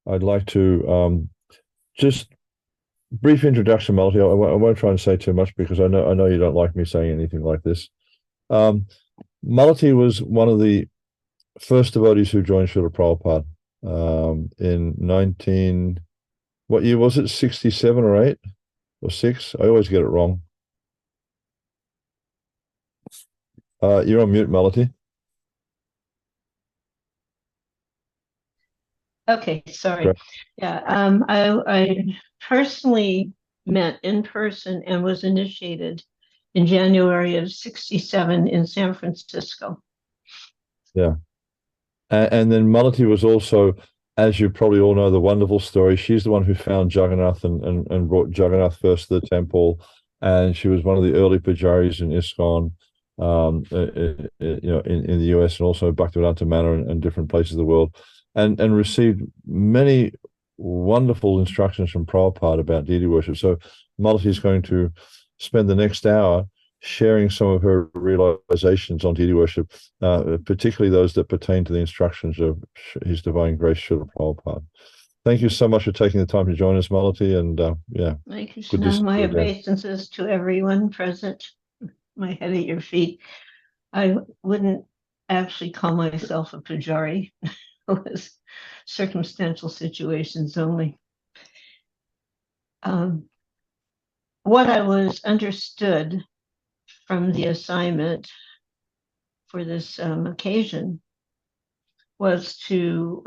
I'd like to just brief introduction, Malati. I won't try and say too much because I know you don't like me saying anything like this. Um, Malati was one of the first devotees who joined Srila Prabhupada in 19, what year was it? 67 or 8 or 6? I always get it wrong. You're on mute, Malati. Okay, sorry. Great. Yeah, I personally met in person and was initiated in January of 67 in San Francisco. Yeah. And then Malati was also, as you probably all know, the wonderful story. She's the one who found Jagannath and brought Jagannath first to the temple. And she was one of the early Pujaris in ISKCON, in the US and also Bhaktivedanta Manor and different places of the world, and received many wonderful instructions from Prabhupada about deity worship. So Malati is going to spend the next hour sharing some of her realizations on deity worship, particularly those that pertain to the instructions of His Divine Grace Srila Prabhupada. Thank you so much for taking the time to join us, Malati, and yeah, Thank you, good to Krishna. see My you again. obeisances to everyone present. My head at your feet. I wouldn't actually call myself a Pujari. It was circumstantial situations only. What I was understood from the assignment for this occasion was to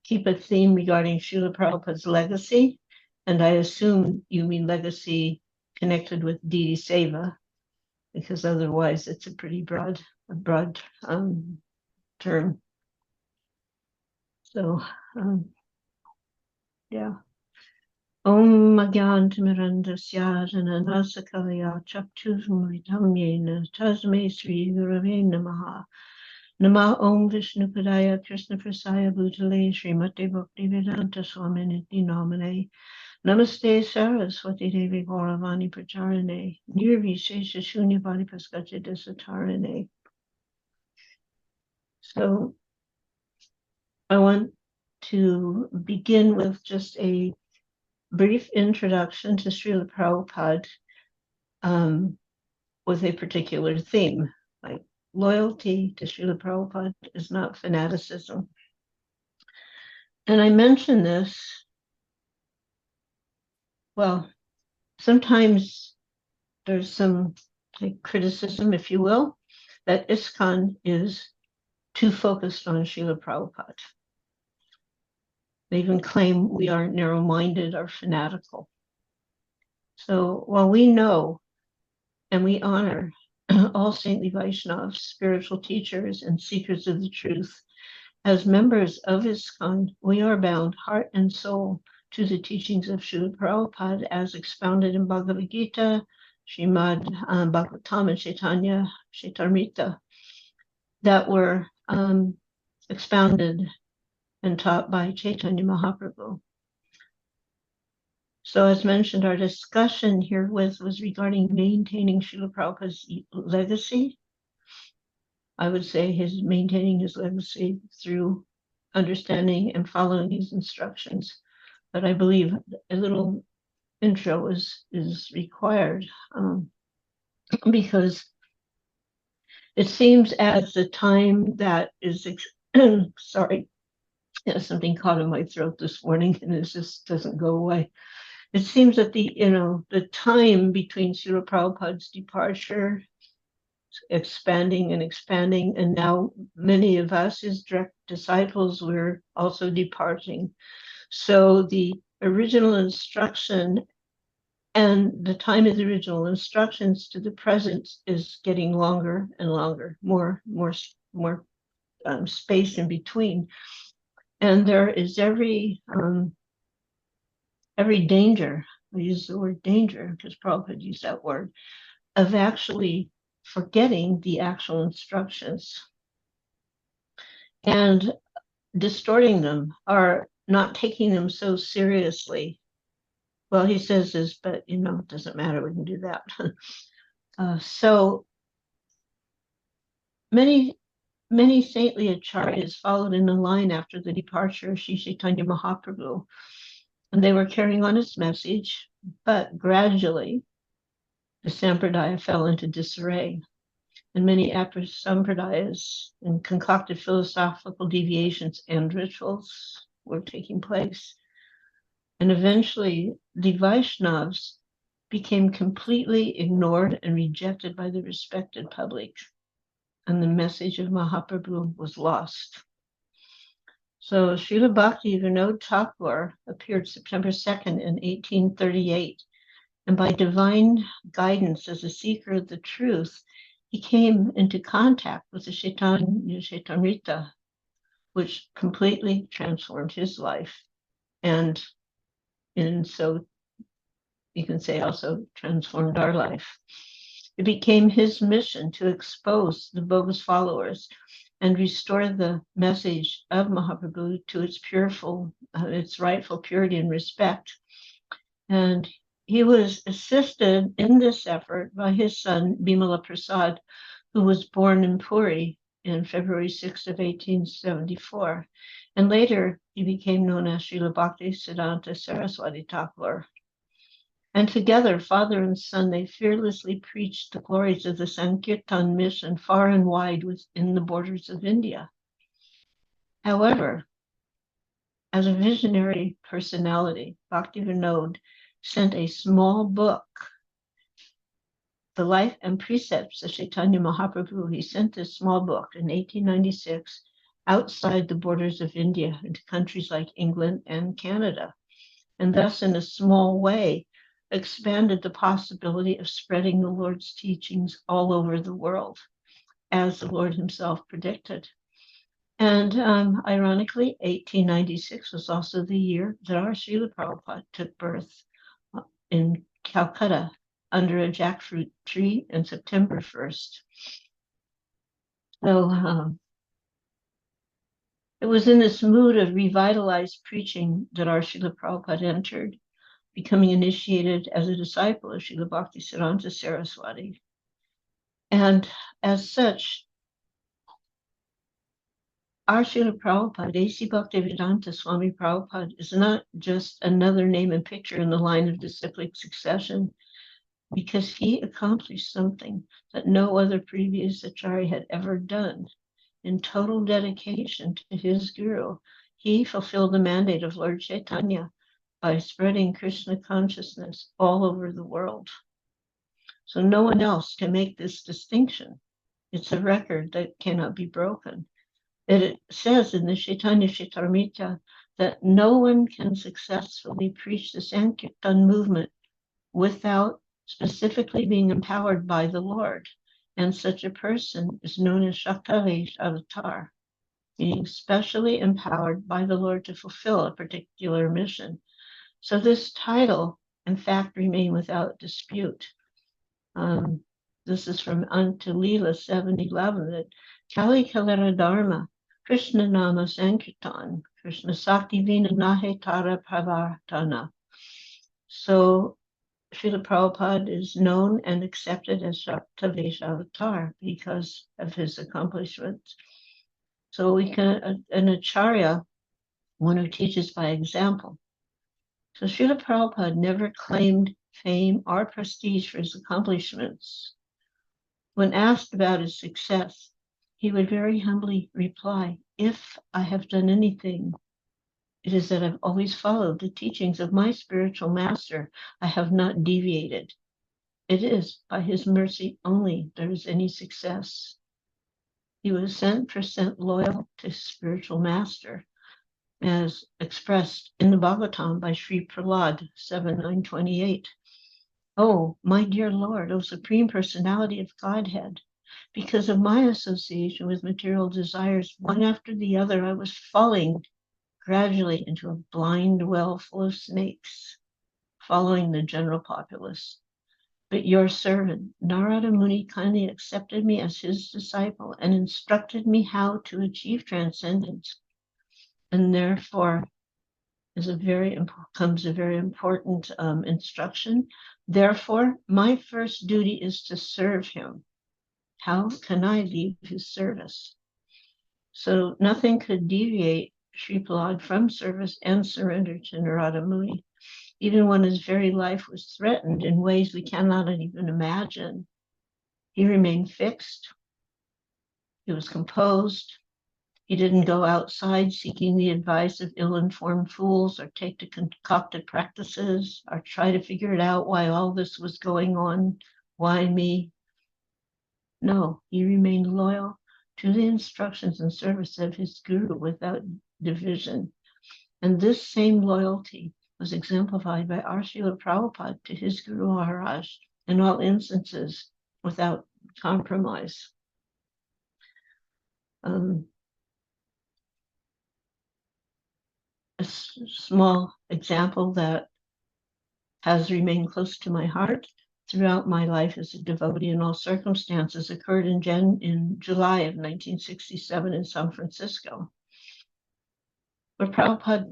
keep a theme regarding Srila Prabhupada's legacy. And I assume you mean legacy connected with deity seva, because otherwise it's a pretty broad term. So, yeah. Om Agyantimirandasya Jananasakalaya Chakchusmritam Yena Tasme Sri Gurave Namaha. Nama Om Vishnu Padaya Krishna Prasaya Bhutale Srimati Bhakti Vedanta Swaminiti Namane. Namaste Saraswati Devi Gauravani Pracharane. Nirvishesha Shunyavadi Paskacha Desatarane. So I want to begin with just a brief introduction to Srila Prabhupada with a particular theme. Like loyalty to Srila Prabhupada is not fanaticism. And I mention this, well, sometimes there's some criticism, if you will, that ISKCON is too focused on Srila Prabhupada. They even claim we are narrow-minded or fanatical. So while we know and we honor all saintly Vaishnavas, spiritual teachers, and seekers of the truth, as members of ISKCON, we are bound heart and soul to the teachings of Srila Prabhupada as expounded in Bhagavad Gita, Srimad Bhagavatam, and Chaitanya Charitamrita that were expounded and taught by Chaitanya Mahaprabhu. So as mentioned, our discussion here was regarding maintaining Srila Prabhupada's legacy. I would say his maintaining his legacy through understanding and following his instructions. But I believe a little intro is required because it seems as the time that is, sorry, something caught in my throat this morning and it just doesn't go away. It seems that the time between Srila Prabhupada's departure, expanding, and now many of us, his direct disciples, we're also departing. So the original instruction and the time of the original instructions to the present is getting longer and longer, more space in between, and there is every danger. I use the word danger because Prabhupada used that word, of actually forgetting the actual instructions and distorting them or not taking them so seriously. Well, he says this, but it doesn't matter. We can do that. So many many saintly acharyas followed in the line after the departure of Sri Chaitanya Mahaprabhu, and they were carrying on his message, but gradually the sampradaya fell into disarray, and many sampradayas and concocted philosophical deviations and rituals were taking place. And eventually, the Vaishnavas became completely ignored and rejected by the respected public, and the message of Mahaprabhu was lost. So Srila Bhakti Vinod Thakur appeared September 2nd in 1838, and by divine guidance as a seeker of the truth, he came into contact with the Chaitanya Chaitamrita, which completely transformed his life, and so you can say also transformed our life. It became his mission to expose the bogus followers and restore the message of Mahaprabhu to its rightful purity and respect. And he was assisted in this effort by his son, Bimala Prasad, who was born in Puri in February 6th of 1874. And later, he became known as Srila Bhakti Siddhanta Saraswati Thakur. And together, father and son, they fearlessly preached the glories of the Sankirtan mission far and wide within the borders of India. However, as a visionary personality, Bhakti Vinod sent a small book, The Life and Precepts of Chaitanya Mahaprabhu. He sent this small book in 1896 outside the borders of India into countries like England and Canada, and thus in a small way expanded the possibility of spreading the Lord's teachings all over the world, as the Lord himself predicted. And ironically, 1896 was also the year that our Srila Prabhupada took birth in Calcutta under a jackfruit tree on September 1st. So it was in this mood of revitalized preaching that our Srila Prabhupada entered, becoming initiated as a disciple of Srila Bhaktisiddhanta Saraswati. And as such, our Srila Prabhupada, A.C. Bhaktivedanta Swami Prabhupada, is not just another name and picture in the line of disciplic succession, because he accomplished something that no other previous acharya had ever done. In total dedication to his guru, he fulfilled the mandate of Lord Chaitanya by spreading Krishna consciousness all over the world. So no one else can make this distinction. It's a record that cannot be broken. It says in the Chaitanya Chaitamrita that no one can successfully preach the Sankirtan movement without specifically being empowered by the Lord. And such a person is known as Shaktavesh Avatar, meaning specially empowered by the Lord to fulfill a particular mission. So this title, in fact, remained without dispute. This is from Antilila 7:11, that Kali Kalera Dharma, Krishna Nama Sankirtan, Krishna Sakti Vina Nahe Tara Pravartana. So Srila Prabhupada is known and accepted as Shaktavesh Avatar because of his accomplishments. So an acharya, one who teaches by example. So Srila Prabhupada never claimed fame or prestige for his accomplishments. When asked about his success, he would very humbly reply, "If I have done anything, it is that I've always followed the teachings of my spiritual master. I have not deviated. It is by his mercy only there is any success." He was 100% loyal to his spiritual master, as expressed in the Bhagavatam by Sri Prahlad 7:928. "Oh, my dear Lord, O Supreme Personality of Godhead, because of my association with material desires, one after the other, I was falling gradually into a blind well full of snakes, following the general populace. But your servant, Narada Muni, kindly accepted me as his disciple and instructed me how to achieve transcendence. And therefore comes a very important instruction. Therefore, my first duty is to serve him. How can I leave his service?" So nothing could deviate Sri Prahlad from service and surrender to Narada Muni, even when his very life was threatened in ways we cannot even imagine. He remained fixed. He was composed. He didn't go outside seeking the advice of ill-informed fools or take to concocted practices or try to figure it out why all this was going on. Why me? No, he remained loyal to the instructions and service of his guru without division. And this same loyalty was exemplified by our Srila Prabhupada to his Guru Maharaj in all instances without compromise. A small example that has remained close to my heart throughout my life as a devotee in all circumstances occurred in July of 1967 in San Francisco, where Prabhupada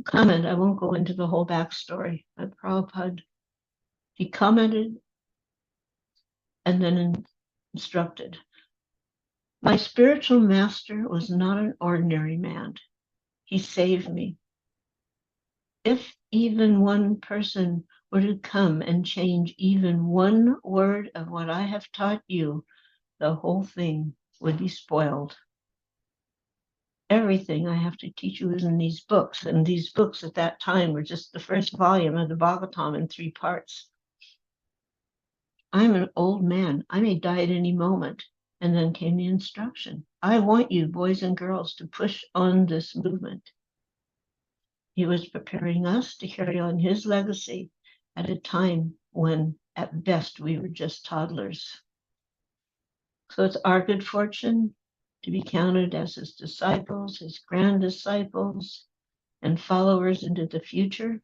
commented. I won't go into the whole backstory, but Prabhupada, he commented and then instructed. My spiritual master was not an ordinary man. He saved me. If even one person were to come and change even one word of what I have taught you, the whole thing would be spoiled. Everything I have to teach you is in these books, and these books at that time were just the first volume of the Bhagavatam in 3 parts. I'm an old man. I may die at any moment. And then came the instruction. I want you, boys and girls, to push on this movement. He was preparing us to carry on his legacy at a time when, at best, we were just toddlers. So it's our good fortune to be counted as his disciples, his grand disciples, and followers into the future.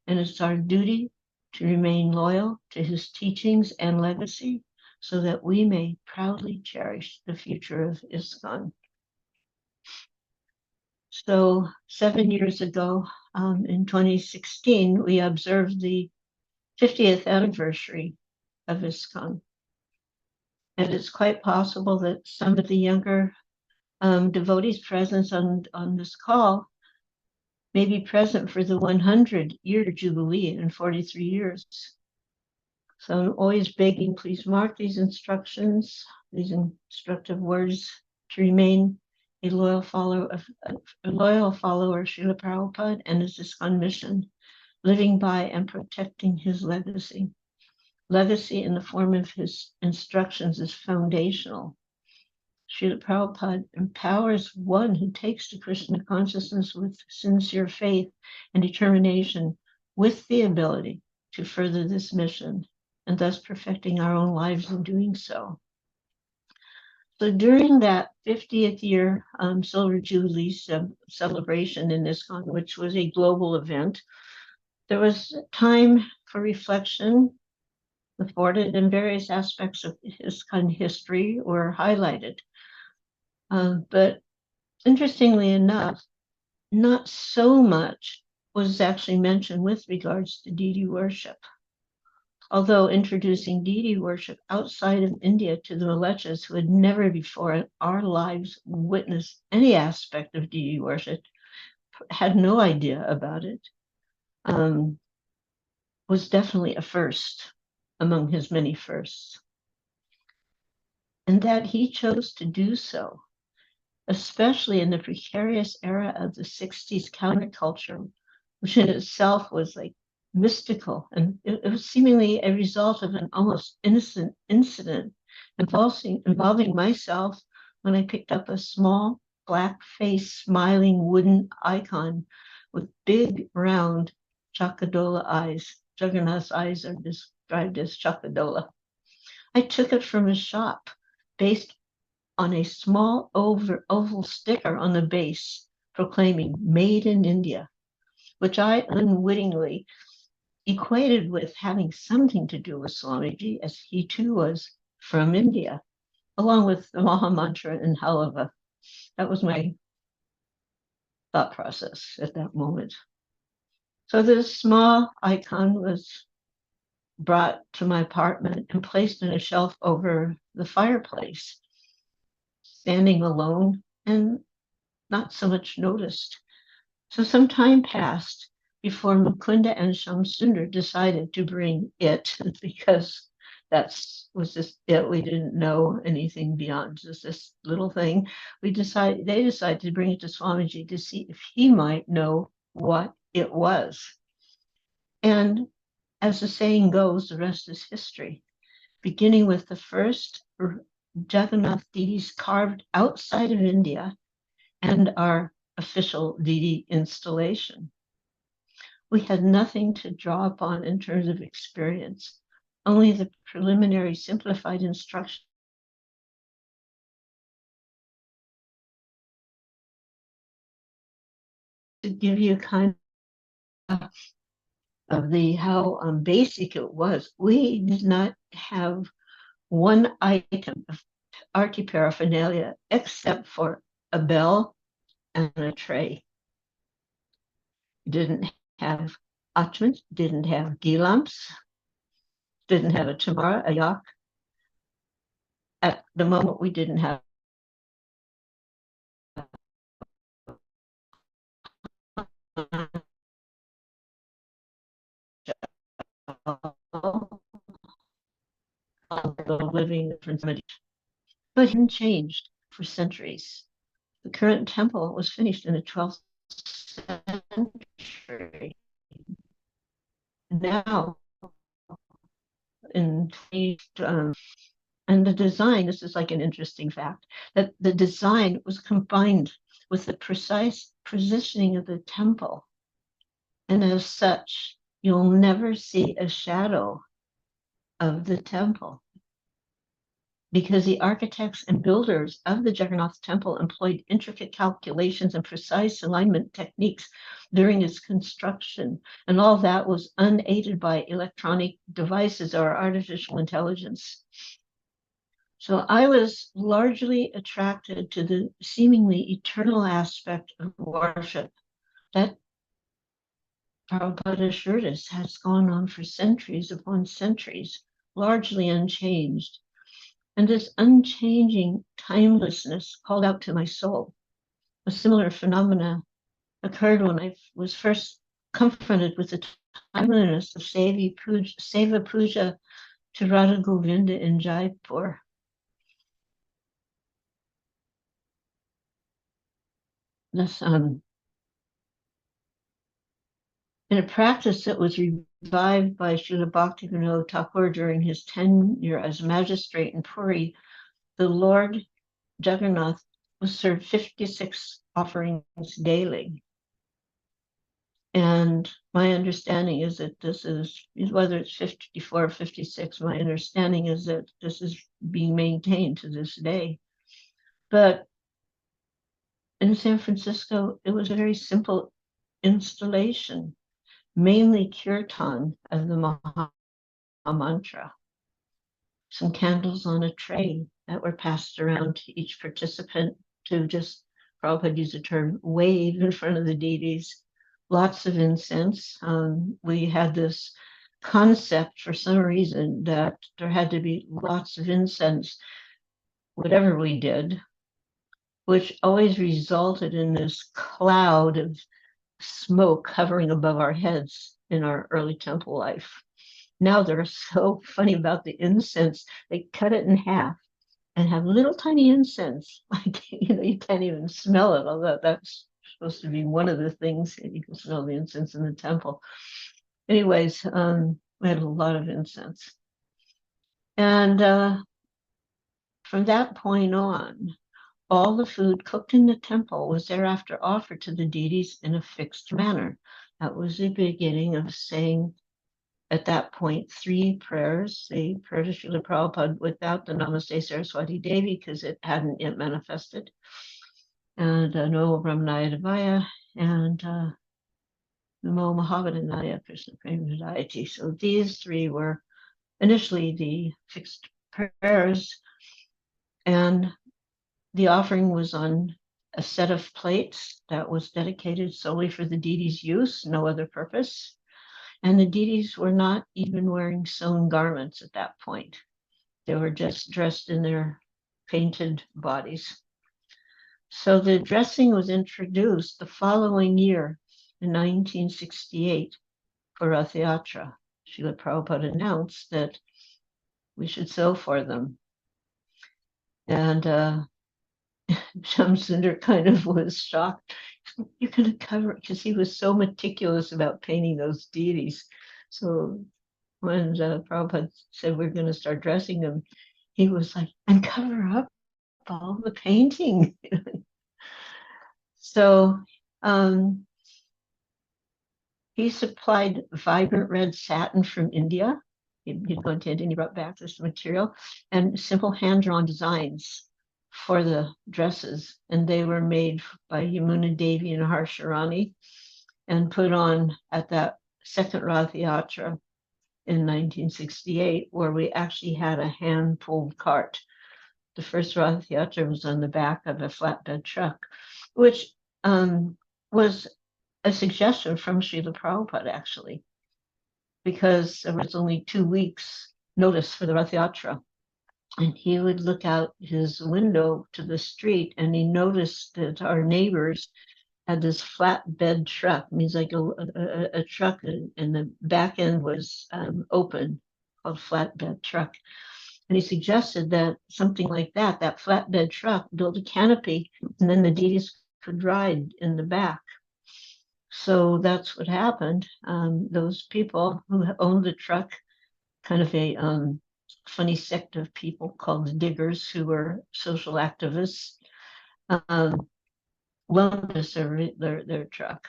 And it's our duty to remain loyal to his teachings and legacy so that we may proudly cherish the future of ISKCON. So 7 years ago, in 2016, we observed the 50th anniversary of ISKCON. And it's quite possible that some of the younger devotees present on this call may be present for the 100-year jubilee in 43 years. So I'm always begging, please mark these instructions, these instructive words, to remain a loyal follower of Srila Prabhupada and his ISKCON mission, living by and protecting his legacy. Legacy in the form of his instructions is foundational. Srila Prabhupada empowers one who takes to Krishna consciousness with sincere faith and determination, with the ability to further this mission, and thus perfecting our own lives in doing so. So during that 50th year Silver Jubilee celebration in ISKCON, which was a global event, there was time for reflection afforded, and various aspects of ISKCON history were highlighted. But interestingly enough, not so much was actually mentioned with regards to deity worship. Although introducing deity worship outside of India to the Malechas, who had never before in our lives witnessed any aspect of deity worship, had no idea about it, was definitely a first among his many firsts. And that he chose to do so, especially in the precarious era of the 60s counterculture, which in itself was like mystical, and it was seemingly a result of an almost innocent incident involving myself when I picked up a small black-faced smiling wooden icon with big round Chakadola eyes. Jagannath's eyes are described as Chakadola. I took it from a shop based on a small oval sticker on the base proclaiming "Made in India," which I unwittingly equated with having something to do with Swamiji, as he too was from India, along with the Maha Mantra and Halava. That was my thought process at that moment. So this small icon was brought to my apartment and placed on a shelf over the fireplace. Standing alone and not so much noticed. So some time passed before Mukunda and Shamsundar decided to bring it because was just it. We didn't know anything beyond just this little thing. They decided to bring it to Swamiji to see if he might know what it was. And as the saying goes, the rest is history. Beginning with the first Jagannath deities carved outside of India and our official deity installation. We had nothing to draw upon in terms of experience, only the preliminary simplified instructions to give you kind of how basic it was. We did not have one item of arti paraphernalia except for a bell and a tray. Didn't have atman, didn't have ghee lamps, didn't have a tamara, a yak. At the moment, we didn't have living different, but it changed for centuries. The current temple was finished in the 12th century. Now, in and the design, this is like an interesting fact, that the design was combined with the precise positioning of the temple. And as such, you'll never see a shadow of the temple because the architects and builders of the Jagannath temple employed intricate calculations and precise alignment techniques during its construction. And all that was unaided by electronic devices or artificial intelligence. So I was largely attracted to the seemingly eternal aspect of worship that Prabhupada assured us has gone on for centuries upon centuries, largely unchanged. And this unchanging timelessness called out to my soul. A similar phenomena occurred when I was first confronted with the timeliness of Seva Puja to Radha Govinda in Jaipur. This, in a practice that was revived by Srila Bhaktivinoda Thakur during his tenure as magistrate in Puri, the Lord Jagannath was served 56 offerings daily. And my understanding is that this is, whether it's 54 or 56, my understanding is that this is being maintained to this day. But in San Francisco, it was a very simple installation, mainly kirtan of the Maha Mantra. Some candles on a tray that were passed around to each participant to just, Prabhupada used the term, wave in front of the deities. Lots of incense. We had this concept for some reason that there had to be lots of incense, whatever we did, which always resulted in this cloud of smoke hovering above our heads in our early temple life. Now they're so funny about the incense. They cut it in half and have little tiny incense. Like, you can't even smell it, although that's supposed to be one of the things that you can smell the incense in the temple. Anyways, we had a lot of incense. And from that point on, all the food cooked in the temple was thereafter offered to the deities in a fixed manner. That was the beginning of saying, at that point, 3 prayers, the prayer to Srila Prabhupada without the Namaste Saraswati Devi because it hadn't yet manifested, and Namo Brahmanaya Devaya, and Namo Mahavadhanaya Krishna Prema Hridayati. So these 3 were initially the fixed prayers, and the offering was on a set of plates that was dedicated solely for the deity's use, no other purpose. And the deities were not even wearing sewn garments at that point. They were just dressed in their painted bodies. So the dressing was introduced the following year in 1968 for Rath Yatra. Srila Prabhupada announced that we should sew for them. And Shamsundar kind of was shocked. You're going to cover it, because he was so meticulous about painting those deities. So when Prabhupada said we're going to start dressing them, he was like, and cover up all the painting. So he supplied vibrant red satin from India. He'd gone to India and he brought back this material and simple hand-drawn designs for the dresses. And they were made by Yamuna Devi and Harsharani and put on at that second Rath Yatra in 1968, where we actually had a hand-pulled cart. The first Rath Yatra was on the back of a flatbed truck, which was a suggestion from Srila Prabhupada, actually, because there was only 2 weeks notice for the Rath Yatra. And he would look out his window to the street and he noticed that our neighbors had this flatbed truck, means like a truck, and the back end was open, called flatbed truck. And he suggested that something like that, that flatbed truck, build a canopy, and then the deities could ride in the back. So that's what happened. Those people who owned the truck, kind of a funny sect of people called the diggers, who were social activists, loaned us their truck.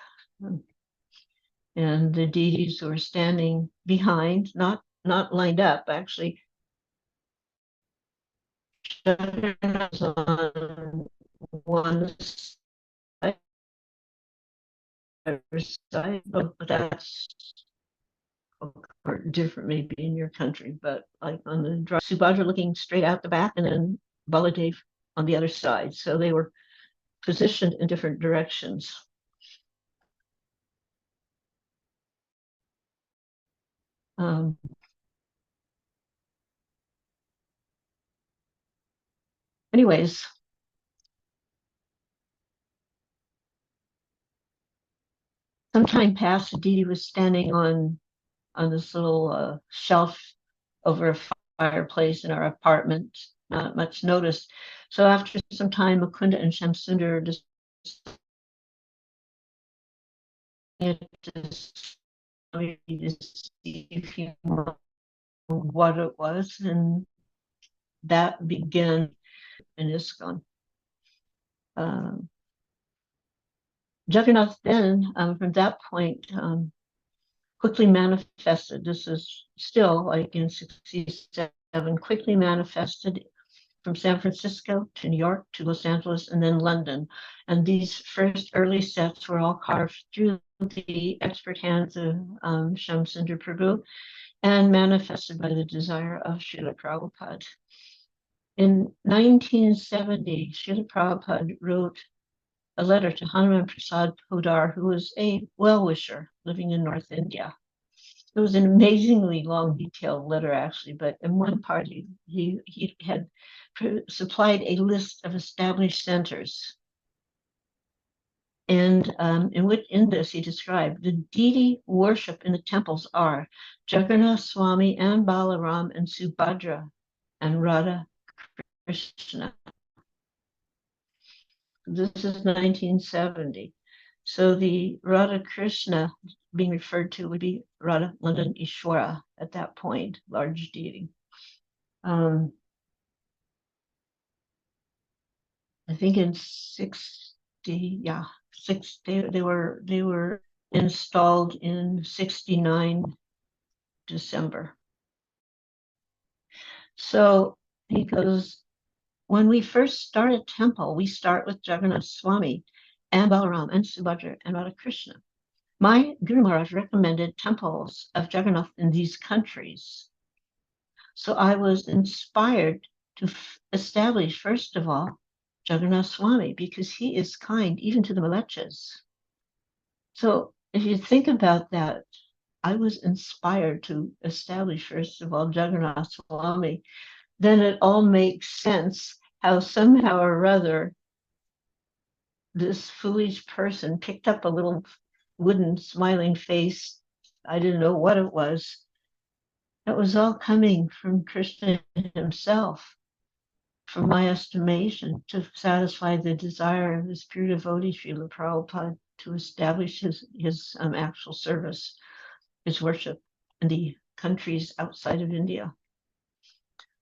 And the deities were standing behind, not lined up, actually. On one side, but that's different maybe in your country, but like on the Subhadra looking straight out the back, and then Baladev on the other side. So they were positioned in different directions. Anyways, some time passed. The deity was standing on this little shelf over a fireplace in our apartment, not much noticed. So after some time, Mukunda and Shamsundar just see if he knew what it was, and that began in ISKCON. Jagannath then, from that point, quickly manifested. This is still like in 67, quickly manifested from San Francisco to New York to Los Angeles and then London. And these first early sets were all carved through the expert hands of Shamsundar Prabhu and manifested by the desire of Srila Prabhupada. In 1970, Srila Prabhupada wrote a letter to Hanuman Prasad Podar, who was a well-wisher living in North India. It was an amazingly long, detailed letter, actually, but in one part, he had supplied a list of established centers. And in this, he described the deity worship in the temples are Jagannath Swami and Balaram and Subhadra and Radha Krishna. This is 1970. So the Radha Krishna being referred to would be Radha London Ishwara at that point, large deity. I think in 60, yeah, they were installed in 69 December. So he goes, when we first start a temple, we start with Jagannath Swami and Balaram and Subhadra and Radha Krishna. My Guru Maharaj recommended temples of Jagannath in these countries. So I was inspired to establish, first of all, Jagannath Swami, because he is kind even to the Malechas. So if you think about that, I was inspired to establish, first of all, Jagannath Swami. Then it all makes sense how somehow or other this foolish person picked up a little wooden smiling face. I didn't know what it was. It was all coming from Krishna himself, from my estimation, to satisfy the desire of his pure devotee, Srila Prabhupada, to establish his actual service, his worship in the countries outside of India.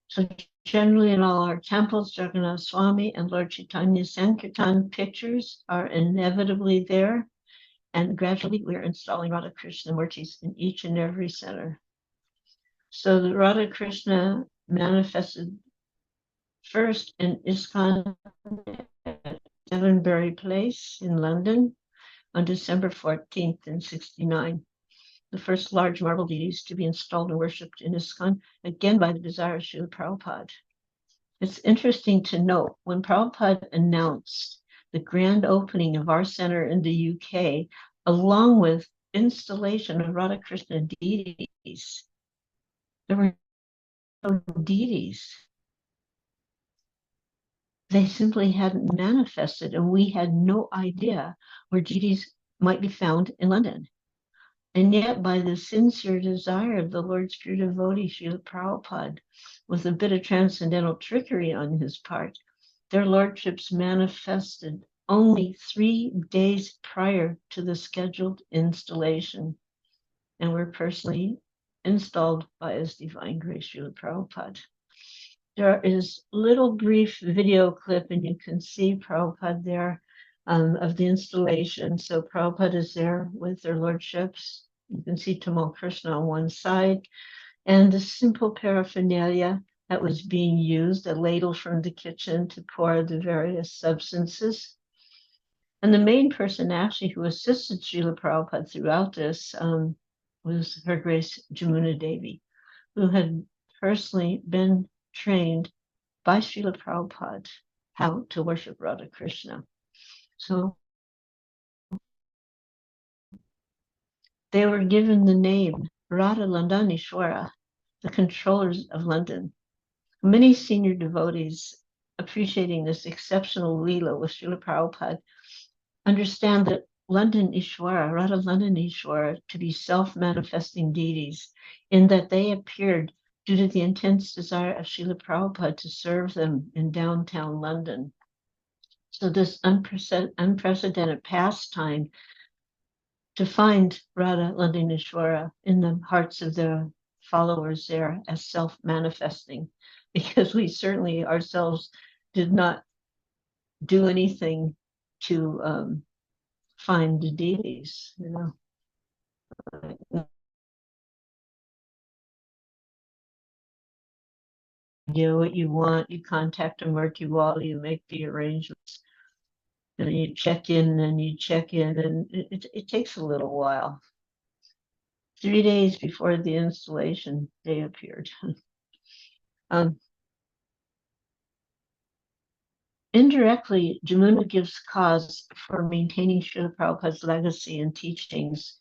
So generally in all our temples, Jagannath Swami and Lord Chaitanya Sankirtan pictures are inevitably there. And gradually we're installing Radha Krishna Murtis in each and every center. So the Radha Krishna manifested first in ISKCON at Devonbury Place in London on December 14th in 69. The first large marble deities to be installed and worshipped in ISKCON, again by the desire of Srila Prabhupada. It's interesting to note when Prabhupada announced the grand opening of our center in the UK, along with installation of Radha Krishna deities, there were no deities. They simply hadn't manifested, and we had no idea where deities might be found in London. And yet, by the sincere desire of the Lord's pure devotee, Srila Prabhupada, with a bit of transcendental trickery on his part, their lordships manifested only 3 days prior to the scheduled installation, and were personally installed by His Divine Grace, Srila Prabhupada. There is a little brief video clip, and you can see Prabhupada there of the installation. So Prabhupada is there with their lordships. You can see Tamal Krishna on one side, and the simple paraphernalia that was being used, a ladle from the kitchen to pour the various substances. And the main person actually who assisted Srila Prabhupada throughout this was Her Grace Jamuna Devi, who had personally been trained by Srila Prabhupada how to worship Radha Krishna. So they were given the name Radha Landanishwara, the controllers of London. Many senior devotees appreciating this exceptional Leela with Srila Prabhupada understand that London Ishwara, Radha London Ishwara, to be self-manifesting deities, in that they appeared due to the intense desire of Srila Prabhupada to serve them in downtown London. So this unprecedented pastime to find Radha Landanishwara in the hearts of the followers there as self-manifesting, because we certainly ourselves did not do anything to find the deities, you know. You know what you want, you contact a Murti Wali, you make the arrangements, and you check in, and it takes a little while. 3 days before the installation, they appeared. Indirectly, Jamuna gives cause for maintaining Srila Prabhupada's legacy and teachings,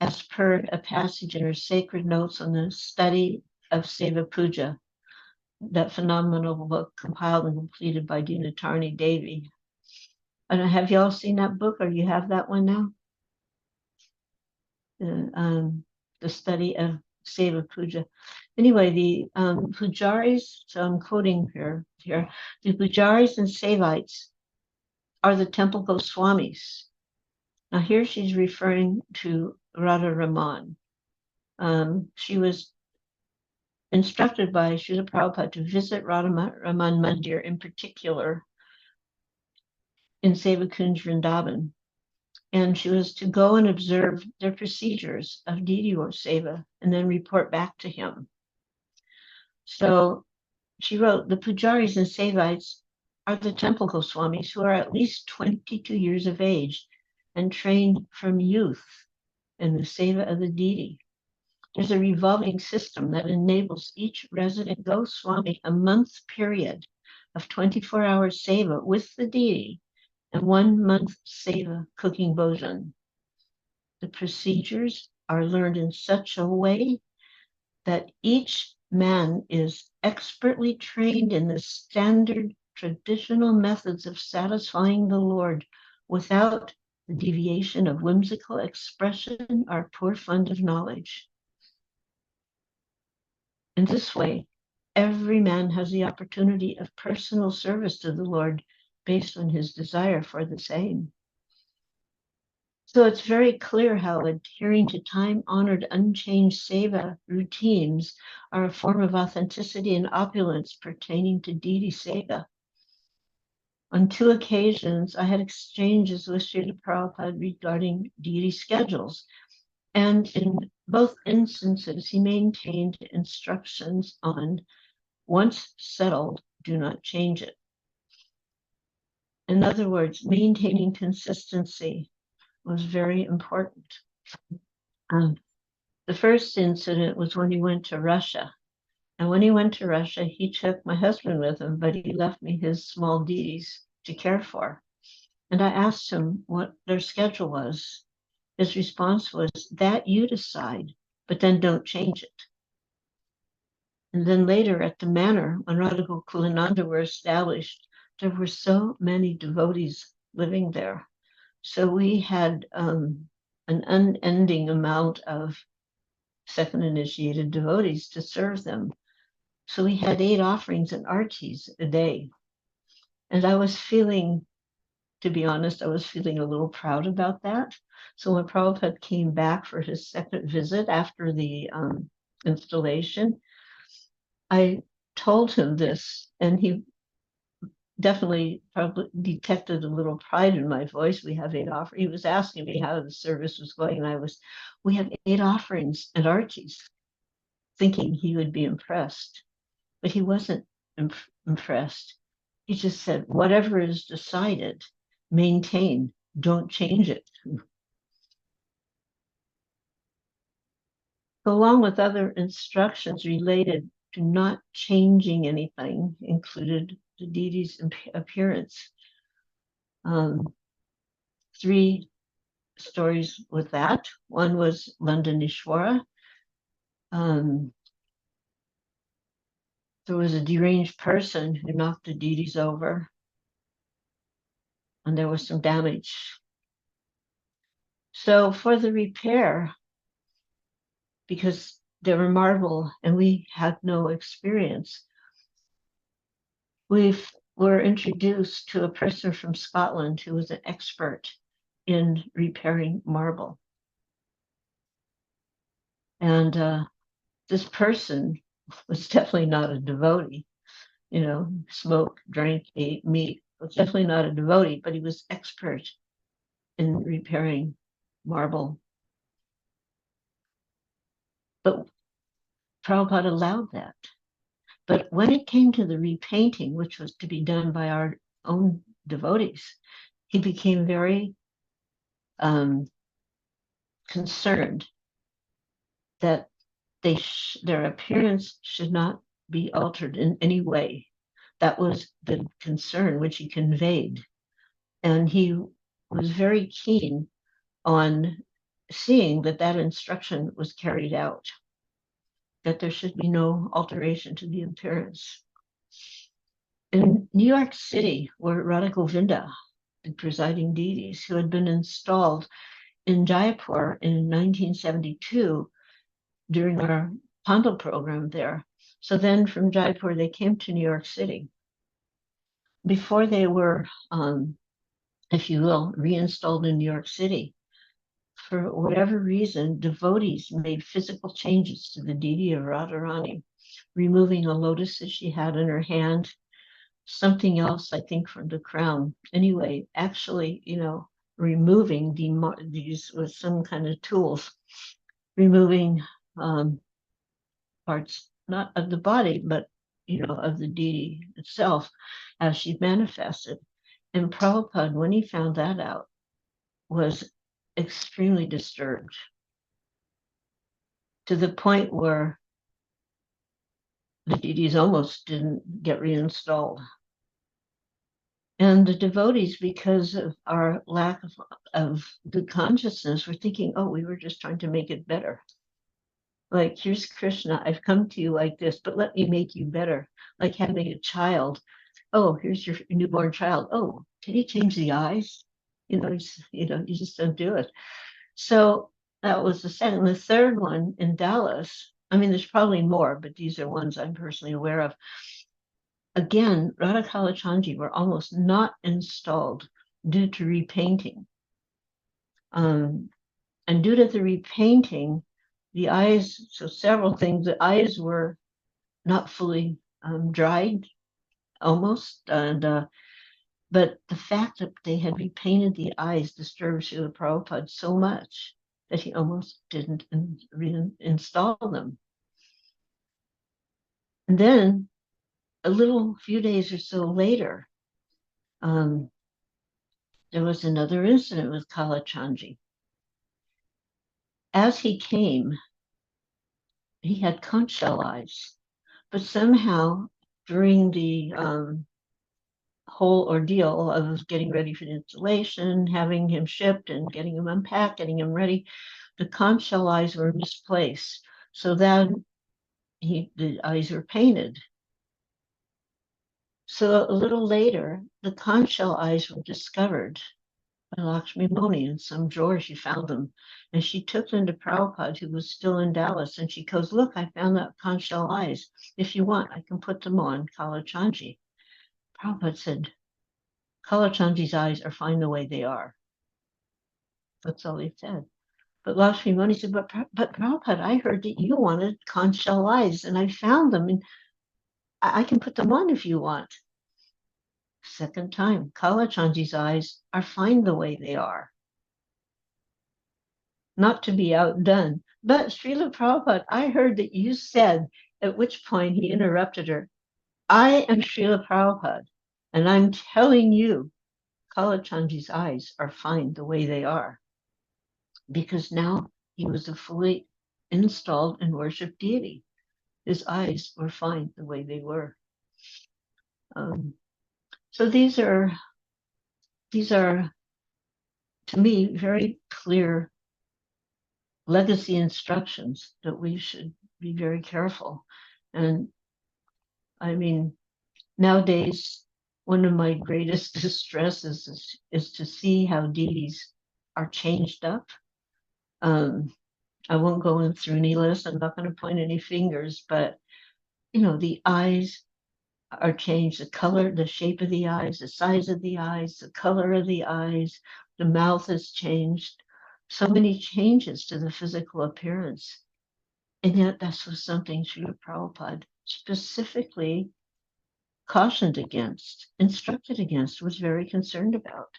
as per a passage in her sacred notes on the study of Seva Puja, that phenomenal book compiled and completed by Dinatarni Devi. Have you all seen that book, or you have that one now? The study of Seva Puja. Anyway, the Pujaris, so I'm quoting here, the Pujaris and Sevites are the temple Goswamis. Now here she's referring to Radha Raman. She was instructed by Srila Prabhupada to visit Radha Raman Mandir in particular in Seva Kunj Vrindavan. And she was to go and observe their procedures of deity or seva and then report back to him. So she wrote, the Pujaris and Sevites are the temple Goswamis who are at least 22 years of age and trained from youth in the seva of the deity. There's a revolving system that enables each resident Goswami a month period of 24-hour seva with the deity and 1 month seva cooking bhojan. The procedures are learned in such a way that each man is expertly trained in the standard traditional methods of satisfying the Lord without the deviation of whimsical expression, our poor fund of knowledge. In this way, every man has the opportunity of personal service to the Lord based on his desire for the same. So it's very clear how adhering to time-honored, unchanged seva routines are a form of authenticity and opulence pertaining to deity seva. On 2 occasions, I had exchanges with Srila Prabhupada regarding deity schedules, and in both instances, he maintained instructions on once settled, do not change it. In other words, maintaining consistency was very important. The first incident was when he went to Russia. And when he went to Russia, he took my husband with him, but he left me his small deities to care for. And I asked him what their schedule was. His response was, that you decide, but then don't change it. And then later at the manor, when Radha Kulananda were established, there were so many devotees living there. So we had an unending amount of second initiated devotees to serve them. So we had 8 offerings and artis a day. And I was feeling, to be honest, I was feeling a little proud about that. So when Prabhupada came back for his second visit after the installation, I told him this, and he definitely probably detected a little pride in my voice. We have 8 offerings. He was asking me how the service was going, and we have 8 offerings and artis, thinking he would be impressed. But he wasn't impressed. He just said, whatever is decided, maintain, don't change it. Along with other instructions related to not changing anything, included the deity's appearance. 3 stories with that. One was Londonishwara. There was a deranged person who knocked the deities over, and there was some damage. So for the repair, because they were marble and we had no experience, we were introduced to a person from Scotland who was an expert in repairing marble. And this person was definitely not a devotee, smoked, drank, ate meat, was definitely not a devotee, but he was expert in repairing marble. But Prabhupada allowed that. But when it came to the repainting, which was to be done by our own devotees, he became very concerned that their appearance should not be altered in any way. That was the concern which he conveyed. And he was very keen on seeing that instruction was carried out, that there should be no alteration to the appearance. In New York City, were Radha Govinda, the presiding deities, who had been installed in Jaipur in 1972 during our Pandal program there. So then from Jaipur, they came to New York City. Before they were, if you will, reinstalled in New York City, for whatever reason, devotees made physical changes to the deity of Radharani, removing a lotus that she had in her hand, something else, I think, from the crown. Anyway, actually, removing these with some kind of tools, removing parts, not of the body, but, of the deity itself as she manifested. And Prabhupada, when he found that out, was extremely disturbed, to the point where the deities almost didn't get reinstalled. And the devotees, because of our lack of good consciousness, were thinking, oh, we were just trying to make it better. Like, here's Krishna, I've come to you like this, but let me make you better. Like having a child. Oh, here's your newborn child. Oh, can you change the eyes? you just don't do it. So that was the second. The third one in Dallas, I mean, there's probably more, but these are ones I'm personally aware of. Again, Radha Kalachandji were almost not installed due to repainting. And due to the repainting, the eyes, so several things, the eyes were not fully dried almost. But the fact that they had repainted the eyes disturbed Srila Prabhupada so much that he almost didn't install them. And then a few days or so later, there was another incident with Kalachandji. As he came, he had conch shell eyes, but somehow during the whole ordeal of getting ready for the installation, having him shipped and getting him unpacked, getting him ready, the conch shell eyes were misplaced. So then the eyes were painted. So a little later, the conch shell eyes were discovered by Lakshmi Moni in some drawer. She found them, and she took them to Prabhupada, who was still in Dallas, and she goes, "Look, I found that conch shell eyes. If you want, I can put them on Kalachandji." Prabhupada said, "Kalachandji's eyes are fine the way they are." That's all he said. But Lakshmi Moni said, but Prabhupada, I heard that you wanted conch shell eyes, and I found them, and I can put them on if you want. Second time, Kalachandji's eyes are fine the way they are. Not to be outdone. But Srila Prabhupada, I heard that you said, at which point he interrupted her, "I am Srila Prabhupada, and I'm telling you, Kalachandji's eyes are fine the way they are." Because now he was a fully installed and worshipped deity. His eyes were fine the way they were. So these are, to me, very clear legacy instructions that we should be very careful. And I mean, nowadays, one of my greatest distresses is to see how deities are changed up. I won't go in through any list. I'm not going to point any fingers, but the eyes are changed, the color, the shape of the eyes, the size of the eyes, the color of the eyes, the mouth is changed. So many changes to the physical appearance. And yet this was something Srila Prabhupada specifically cautioned against, instructed against, was very concerned about.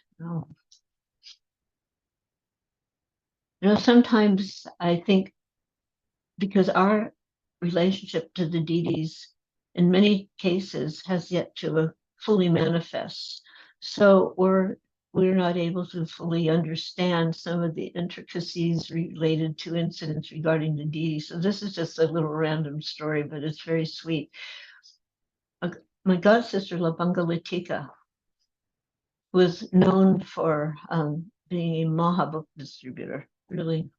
Sometimes I think because our relationship to the deities in many cases has yet to fully manifest. So we're not able to fully understand some of the intricacies related to incidents regarding the deity. So this is just a little random story, but it's very sweet. My god sister Labangalatika was known for being a Maha book distributor, really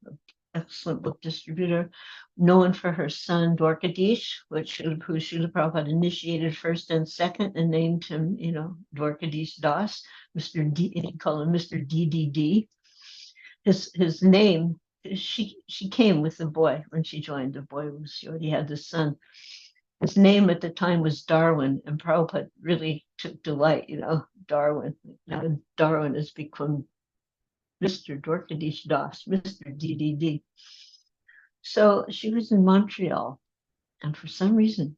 excellent book distributor, known for her son Dwarkadish, who Srila Prabhupada initiated first and second and named him, Dwarkadish Das, Mr. D, he called him Mr. DDD. His name, she came with the boy when she joined. The boy she already had the son. His name at the time was Darwin, and Prabhupada really took delight, Darwin. Now Darwin has become Mr. Dwarkadish Das, Mr. DDD. So she was in Montreal, and for some reason,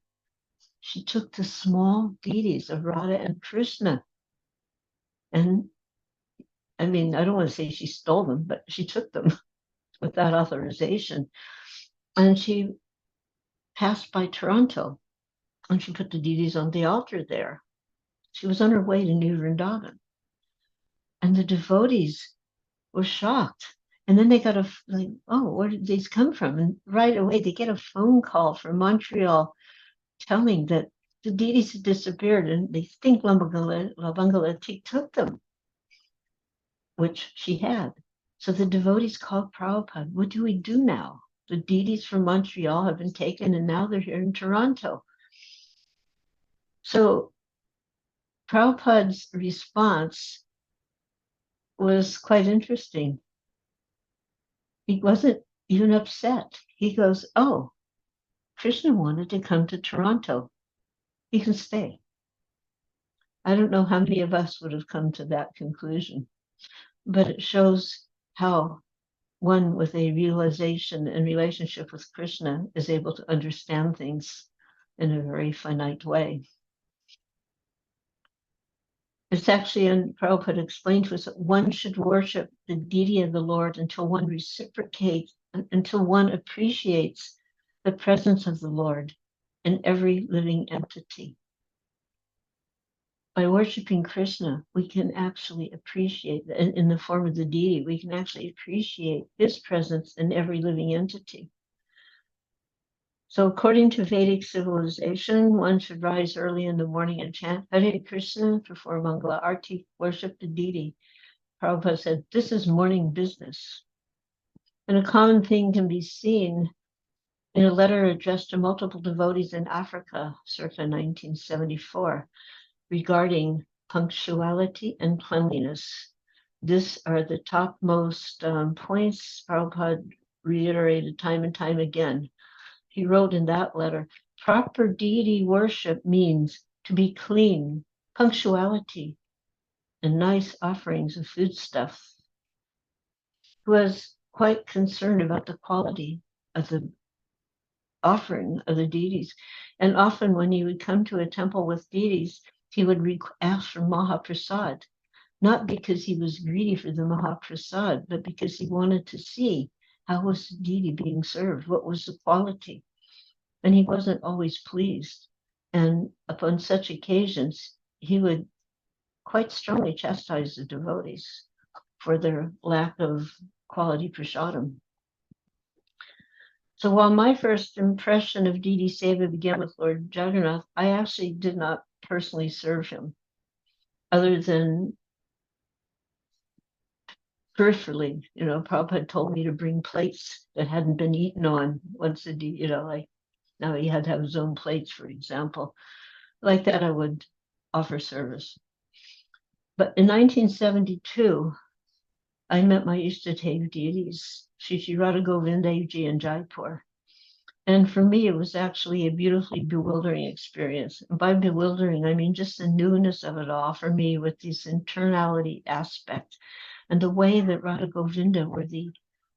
she took the small deities of Radha and Krishna. And I mean, I don't want to say she stole them, but she took them without authorization. And she passed by Toronto, and she put the deities on the altar there. She was on her way to New Vrindavan. And the devotees were shocked. And then they got where did these come from? And right away, they get a phone call from Montreal telling that the deities had disappeared, and they think Labangalati took them, which she had. So the devotees called Prabhupada, "What do we do now? The deities from Montreal have been taken, and now they're here in Toronto." So Prabhupada's response was quite interesting. He wasn't even upset. He goes, "Oh, Krishna wanted to come to Toronto. He can stay." I don't know how many of us would have come to that conclusion, but it shows how one with a realization and relationship with Krishna is able to understand things in a very finite way. It's actually, and Prabhupada explained to us, that one should worship the deity of the Lord until one reciprocates, until one appreciates the presence of the Lord in every living entity. By worshiping Krishna, we can actually appreciate, in the form of the deity, we can actually appreciate his presence in every living entity. So according to Vedic civilization, one should rise early in the morning and chant Hare Krishna, perform Mangala Arti, worship the deity. Prabhupada said, this is morning business. And a common thing can be seen in a letter addressed to multiple devotees in Africa, circa 1974, regarding punctuality and cleanliness. These are the topmost points Prabhupada reiterated time and time again. He wrote in that letter, proper deity worship means to be clean, punctuality, and nice offerings of foodstuff. He was quite concerned about the quality of the offering of the deities. And often when he would come to a temple with deities, he would ask for Mahaprasad, not because he was greedy for the Mahaprasad, but because he wanted to see how was the deity being served, what was the quality. And he wasn't always pleased. And upon such occasions, he would quite strongly chastise the devotees for their lack of quality prasadam. So while my first impression of deity seva began with Lord Jagannath, I actually did not personally serve him, other than peripherally. Prabhupada told me to bring plates that hadn't been eaten on once a day, like now he had to have his own plates, for example. Like that, I would offer service. But in 1972, I met my Ishtadev deities, Shri Radha Govindevji in Jaipur. And for me, it was actually a beautifully bewildering experience. And by bewildering, I mean just the newness of it all for me, with this internality aspect and the way that Radha Govinda were the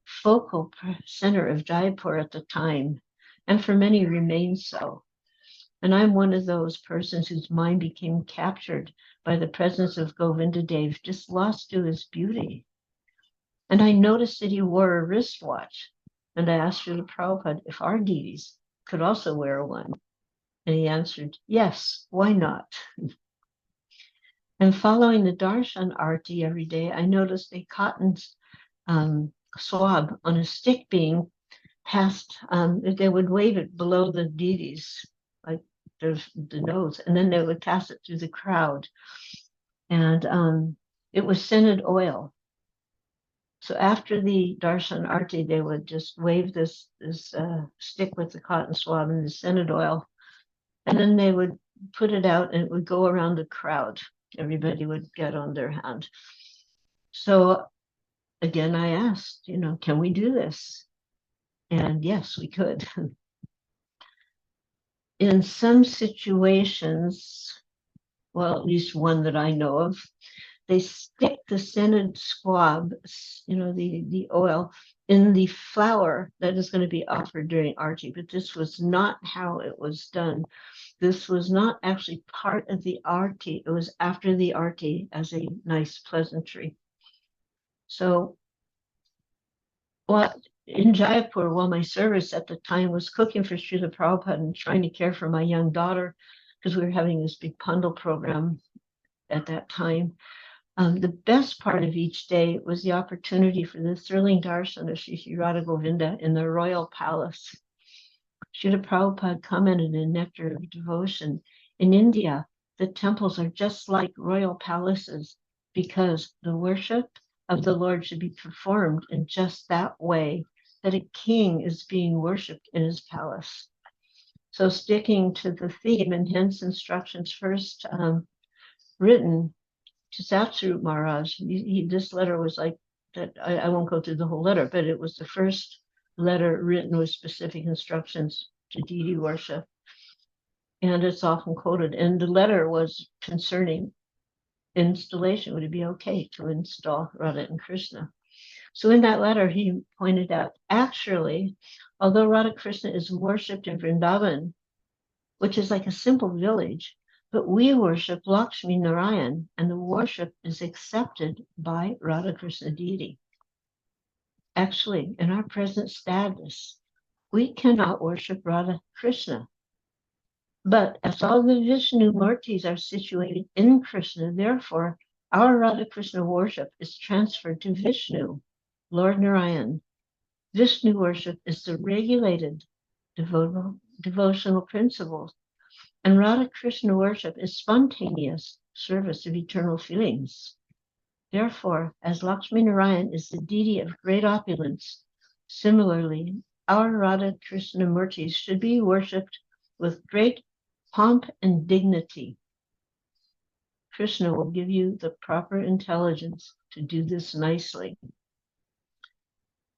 focal center of Jaipur at the time, and for many remain so. And I'm one of those persons whose mind became captured by the presence of Govinda Dev, just lost to his beauty. And I noticed that he wore a wristwatch. And I asked Srila Prabhupada if our deities could also wear one. And he answered, yes, why not? And following the darshan arti every day, I noticed a cotton swab on a stick being passed. They would wave it below the deities, like the nose, and then they would pass it through the crowd. And it was scented oil. So after the darshan arti, they would just wave this stick with the cotton swab and the scented oil, and then they would put it out and it would go around the crowd. Everybody would get on their hand. So again, I asked, can we do this? And yes, we could. In some situations, well, at least one that I know of, they stick the scented swab, the oil, in the flower that is going to be offered during arti. But this was not how it was done. This was not actually part of the arti. It was after the arti as a nice pleasantry. So, in Jaipur, while my service at the time was cooking for Srila Prabhupada and trying to care for my young daughter, because we were having this big Pandal program at that time, the best part of each day was the opportunity for the thrilling darshan of Sri Radha Govinda in the royal palace. Srila Prabhupada commented in Nectar of Devotion, in India, the temples are just like royal palaces because the worship of the Lord should be performed in just that way, that a king is being worshipped in his palace. So sticking to the theme, and hence instructions first written to Satsuru Maharaj. This letter was like that. I won't go through the whole letter, but it was the first letter written with specific instructions to deity worship. And it's often quoted. And the letter was concerning installation. Would it be okay to install Radha and Krishna? So in that letter, he pointed out, actually, although Radha Krishna is worshipped in Vrindavan, which is like a simple village, but we worship Lakshmi Narayan, and the worship is accepted by Radha Krishna deity. Actually, in our present status, we cannot worship Radha Krishna. But as all the Vishnu Murtis are situated in Krishna, therefore, our Radha Krishna worship is transferred to Vishnu, Lord Narayan. Vishnu worship is the regulated devotional principles, and Radha Krishna worship is spontaneous service of eternal feelings. Therefore, as Lakshmi Narayan is the deity of great opulence, similarly, our Radha Krishna Murtis should be worshipped with great pomp and dignity. Krishna will give you the proper intelligence to do this nicely.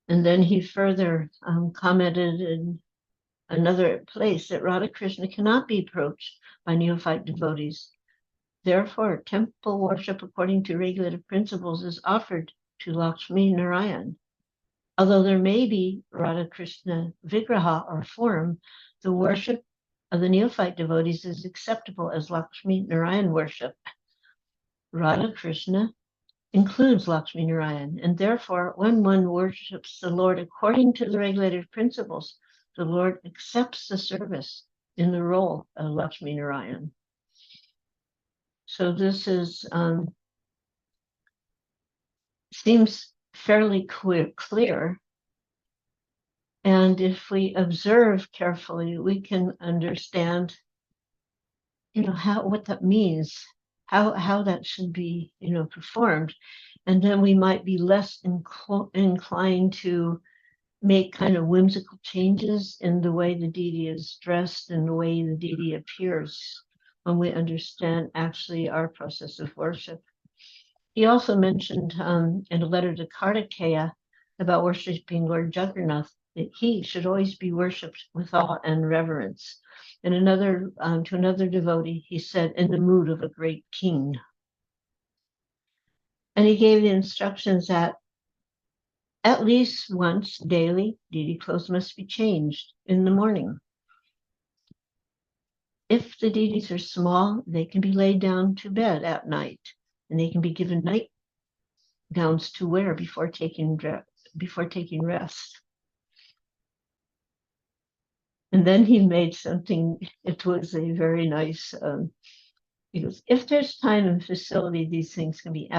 And then he further commented in another place that Radha Krishna cannot be approached by neophyte devotees. Therefore, temple worship according to regulative principles is offered to Lakshmi Narayan. Although there may be Radha Krishna Vigraha or form, the worship of the neophyte devotees is acceptable as Lakshmi Narayan worship. Radha Krishna includes Lakshmi Narayan, and therefore, when one worships the Lord according to the regulated principles, the Lord accepts the service in the role of Lakshmi Narayan. So this is seems fairly clear. And if we observe carefully, we can understand, what that means, how that should be, performed. And then we might be less inclined to make kind of whimsical changes in the way the deity is dressed and the way the deity appears when we understand actually our process of worship. He also mentioned in a letter to Kartikeya about worshiping Lord Jagannath that he should always be worshipped with awe and reverence. And to another devotee, he said, in the mood of a great king. And he gave the instructions that at least once daily, deity clothes must be changed in the morning. If the deities are small, they can be laid down to bed at night, and they can be given night gowns to wear before taking rest. And then he made something, it was a very nice, he goes, if there's time and facility, these things can be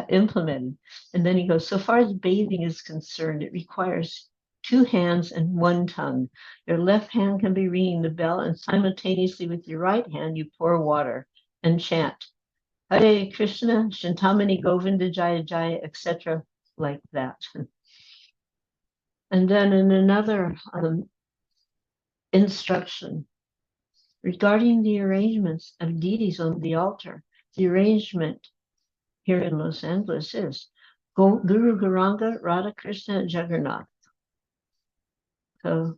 implemented. And then he goes, so far as bathing is concerned, it requires 2 hands and 1 tongue. Your left hand can be ringing the bell, and simultaneously with your right hand, you pour water and chant Hare Krishna, Shantamani Govinda Jaya Jaya, etc., like that. And then in another instruction regarding the arrangements of deities on the altar, the arrangement here in Los Angeles is Guru Garanga, Radha Krishna, and Jagannath. So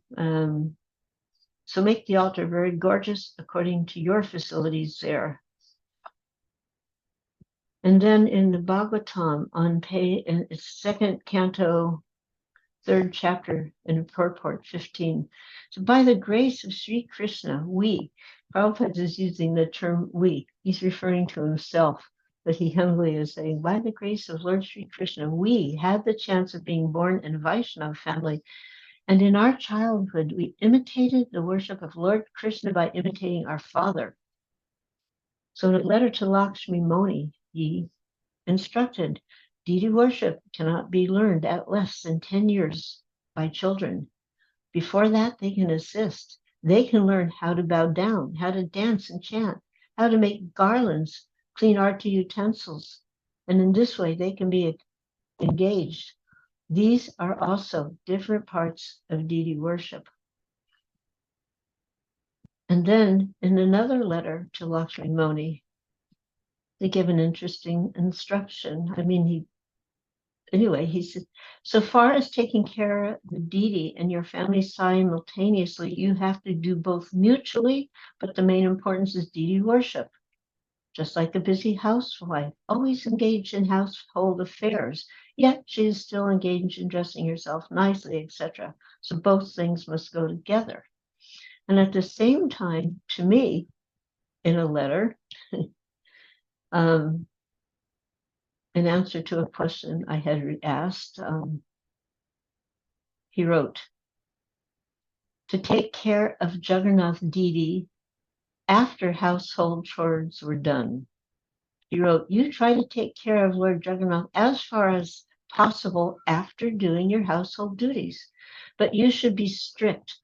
make the altar very gorgeous according to your facilities there. And then in the Bhagavatam on in its 2nd canto, 3rd chapter in purport 15. So by the grace of Sri Krishna, Prabhupada is using the term we. He's referring to himself, but he humbly is saying, by the grace of Lord Sri Krishna, we had the chance of being born in a Vaishnava family. And in our childhood, we imitated the worship of Lord Krishna by imitating our father. So in a letter to Lakshmi Moni, he instructed, deity worship cannot be learned at less than 10 years by children. Before that, they can assist. They can learn how to bow down, how to dance and chant, how to make garlands, clean arti utensils. And in this way, they can be engaged. These are also different parts of deity worship. And then in another letter to Lakshmi Moni, they give an interesting instruction. I mean, he said, so far as taking care of the deity and your family simultaneously, you have to do both mutually, but the main importance is deity worship. Just like a busy housewife, always engaged in household affairs, yet she is still engaged in dressing herself nicely, etc. So both things must go together. And at the same time, to me, in a letter, in answer to a question I had asked, he wrote, to take care of Jagannath deity after household chores were done. He wrote, you try to take care of Lord Jagannath as far as possible after doing your household duties, but you should be strict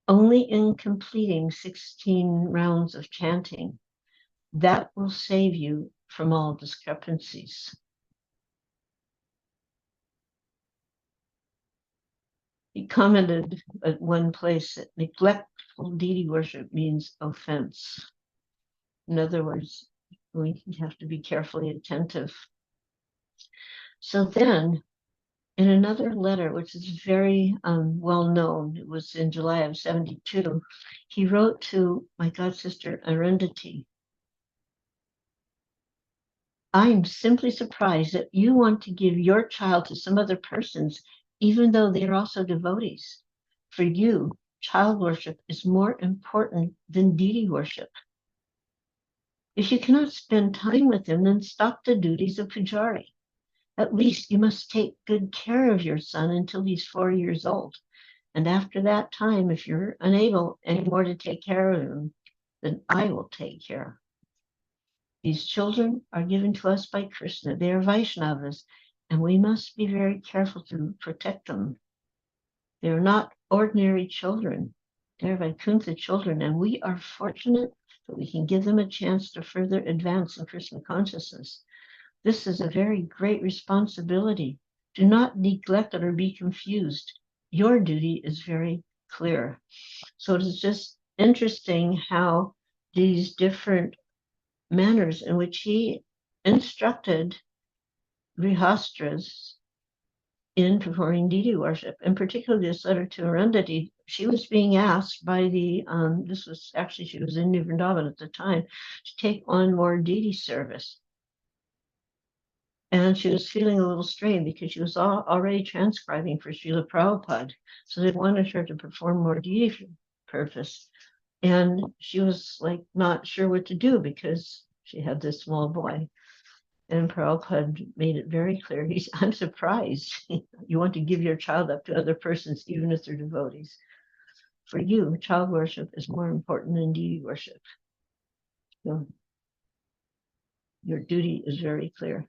only in completing 16 rounds of chanting. That will save you from all discrepancies. He commented at one place that neglectful deity worship means offense. In other words, we have to be carefully attentive. So then, in another letter, which is very well known, it was in July of 72, he wrote to my god sister Arundhati, I'm simply surprised that you want to give your child to some other persons, even though they are also devotees. For you, child worship is more important than deity worship. If you cannot spend time with them, then stop the duties of Pujari. At least you must take good care of your son until he's 4 years old. And after that time, if you're unable anymore to take care of him, then I will take care. These children are given to us by Krishna. They are Vaishnavas, and we must be very careful to protect them. They are not ordinary children. They're Vaikuntha children, and we are fortunate that we can give them a chance to further advance in Krishna consciousness. This is a very great responsibility. Do not neglect it or be confused. Your duty is very clear. So it is just interesting how these different manners in which he instructed grihastras in performing deity worship, and particularly this letter to Arundhati. She was being asked by the, she was in New Vrindavan at the time, to take on more deity service. And she was feeling a little strained because she was already transcribing for Srila Prabhupada. So they wanted her to perform more deity purpose. And she was like not sure what to do because she had this small boy. And Prabhupada made it very clear. I'm surprised you want to give your child up to other persons, even if they're devotees. For you, child worship is more important than deity worship. So your duty is very clear.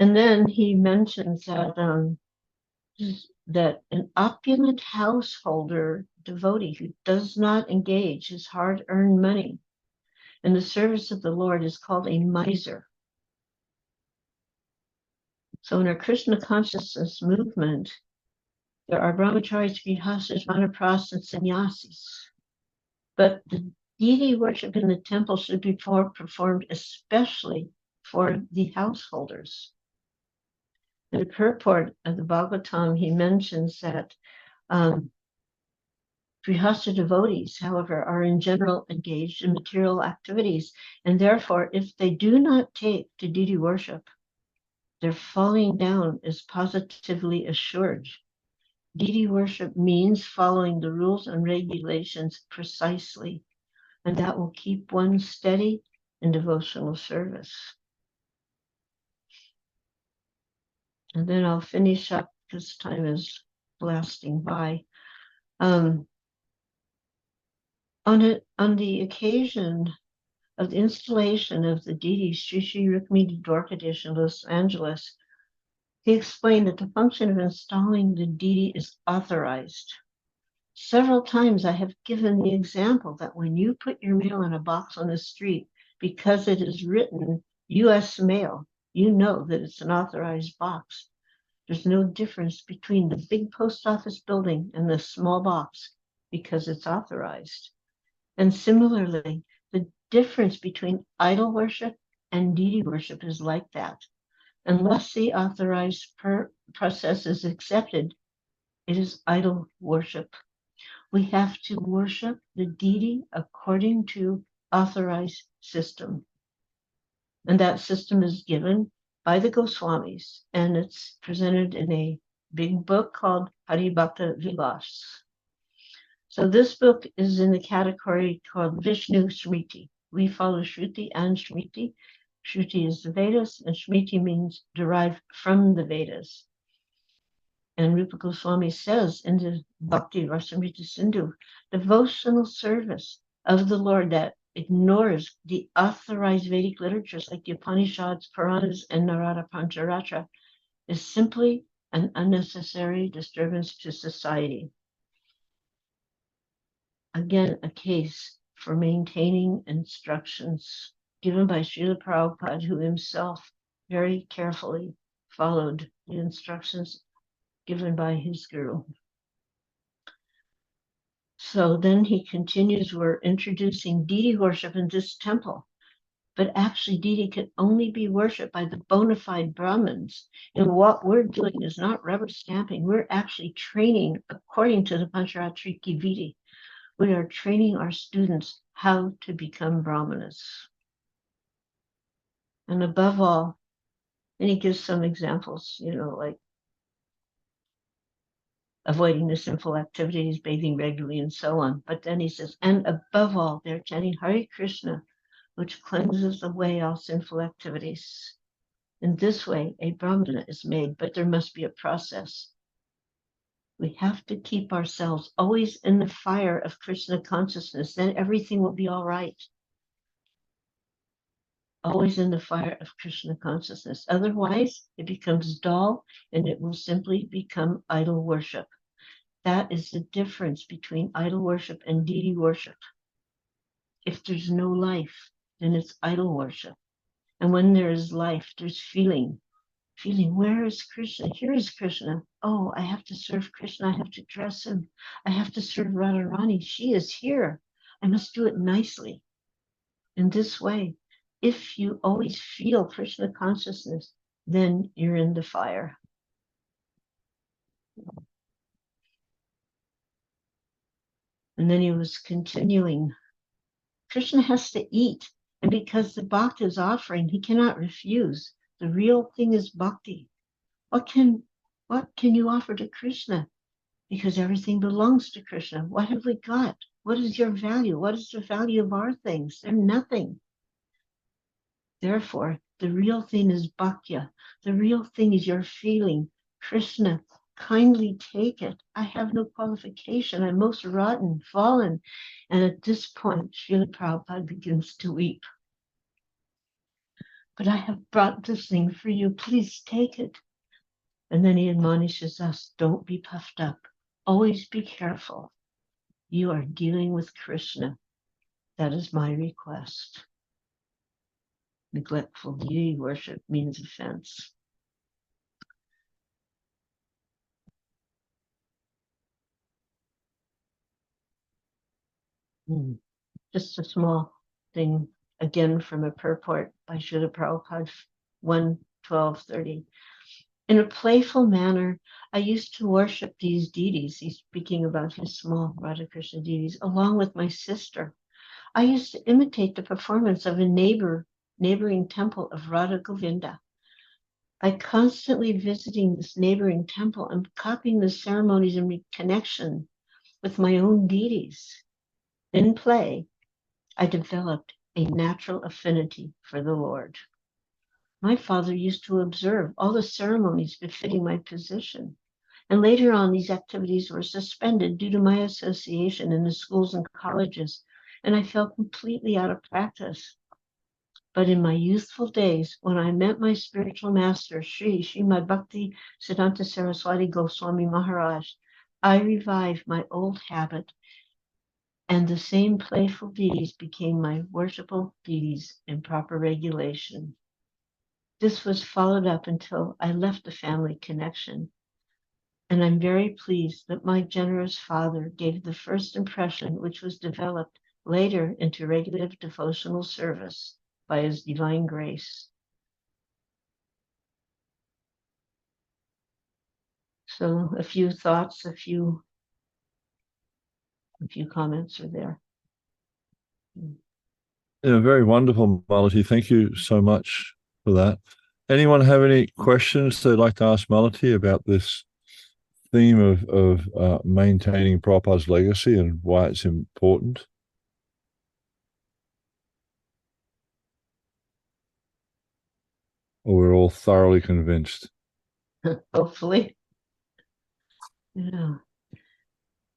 And then he mentions that an opulent householder devotee who does not engage his hard-earned money in the service of the Lord is called a miser. So in our Krishna consciousness movement, there are brahmacharis, grihastas, vanaprasthas, and sannyasis. But the deity worship in the temple should be performed especially for the householders. In the purport of the Bhagavatam, he mentions that grihasta devotees, however, are in general engaged in material activities, and therefore, if they do not take to deity worship, their falling down is positively assured. Deity worship means following the rules and regulations precisely, and that will keep one steady in devotional service. And then I'll finish up because time is blasting by. On the occasion of the installation of the deity Sri Sri Rukmini Dwarkadish in Los Angeles, he explained that the function of installing the deity is authorized. Several times I have given the example that when you put your mail in a box on the street, because it is written U.S. mail, you know that it's an authorized box. There's no difference between the big post office building and the small box because it's authorized. And similarly, the difference between idol worship and deity worship is like that. Unless the authorized process is accepted, it is idol worship. We have to worship the deity according to authorized system. And that system is given by the Goswamis, and it's presented in a big book called Haribhakta Vilas. So this book is in the category called Vishnu Smriti. We follow Shruti and Smriti. Shruti is the Vedas, and Smriti means derived from the Vedas. And Rupa Goswami says in the Bhakti Rasamrita Sindhu, devotional service of the Lord that ignores the authorized Vedic literatures like the Upanishads, Puranas, and Narada Pancharatra is simply an unnecessary disturbance to society. Again, a case for maintaining instructions given by Srila Prabhupada, who himself very carefully followed the instructions given by his guru. So then he continues, we're introducing deity worship in this temple, but actually deity can only be worshipped by the bona fide Brahmins. And what we're doing is not rubber stamping. We're actually training according to the Pancharatriki Vidi. We are training our students how to become Brahmanas. And above all, and he gives some examples, like avoiding the sinful activities, bathing regularly, and so on. But then he says, and above all, they're chanting Hare Krishna, which cleanses away all sinful activities. In this way, a Brahmana is made, but there must be a process. We have to keep ourselves always in the fire of Krishna consciousness, then everything will be all right. Always in the fire of Krishna consciousness. Otherwise, it becomes dull and it will simply become idol worship. That is the difference between idol worship and deity worship. If there's no life, then it's idol worship. And when there is life, there's feeling. Feeling, where is Krishna? Here is Krishna. Oh, I have to serve Krishna. I have to dress him. I have to serve Radharani. She is here. I must do it nicely. In this way, if you always feel Krishna consciousness, then you're in the fire. And then he was continuing. Krishna has to eat. And because the bhakta is offering, he cannot refuse. The real thing is bhakti. What can you offer to Krishna? Because everything belongs to Krishna. What have we got? What is your value? What is the value of our things? They're nothing. Therefore, the real thing is bhakya. The real thing is your feeling. Krishna, kindly take it. I have no qualification. I'm most rotten, fallen. And at this point, Srila Prabhupada begins to weep. But I have brought this thing for you. Please take it. And then he admonishes us, don't be puffed up. Always be careful. You are dealing with Krishna. That is my request. Neglectful deity worship means offense. Just a small thing, again from a purport by Srila Prabhupada 1:12:30. In a playful manner, I used to worship these deities. He's speaking about his small Radha Krishna deities, along with my sister. I used to imitate the performance of a neighboring temple of Radha Govinda. By constantly visiting this neighboring temple and copying the ceremonies in connection with my own deities in play, I developed a natural affinity for the Lord. My father used to observe all the ceremonies befitting my position. And later on, these activities were suspended due to my association in the schools and colleges, and I fell completely out of practice. But in my youthful days, when I met my spiritual master, Srimad Bhakti Siddhanta Saraswati Goswami Maharaj, I revived my old habit, and the same playful deities became my worshipful deities in proper regulation. This was followed up until I left the family connection. And I'm very pleased that my generous father gave the first impression, which was developed later into regular devotional service. by his divine grace. So a few thoughts, a few comments are there. Yeah, very wonderful, Malati. Thank you so much for that. Anyone have any questions they'd like to ask Malati about this theme of maintaining Prabhupada's legacy and why it's important? Or we're all thoroughly convinced? Hopefully. Yeah.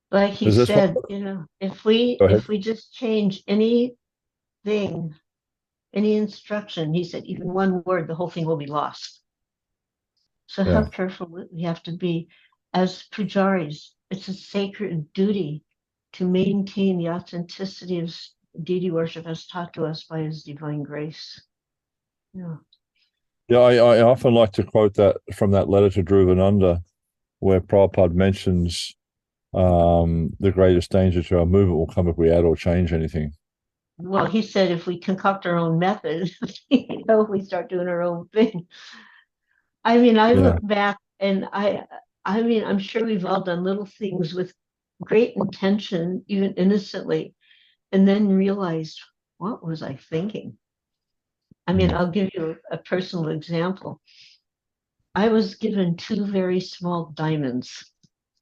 Like he said, if we just change anything, any instruction, he said, even one word, the whole thing will be lost. So how careful we have to be as pujaris. It's a sacred duty to maintain the authenticity of deity worship as taught to us by his divine grace. Yeah. Yeah, I often like to quote that from that letter to Dhruvananda, where Prabhupada mentions the greatest danger to our movement will come if we add or change anything. Well, he said if we concoct our own method, if we start doing our own thing. I mean, I look back and I mean, I'm sure we've all done little things with great intention, even innocently, and then realized, what was I thinking? I mean, I'll give you a personal example. I was given 2 very small diamonds.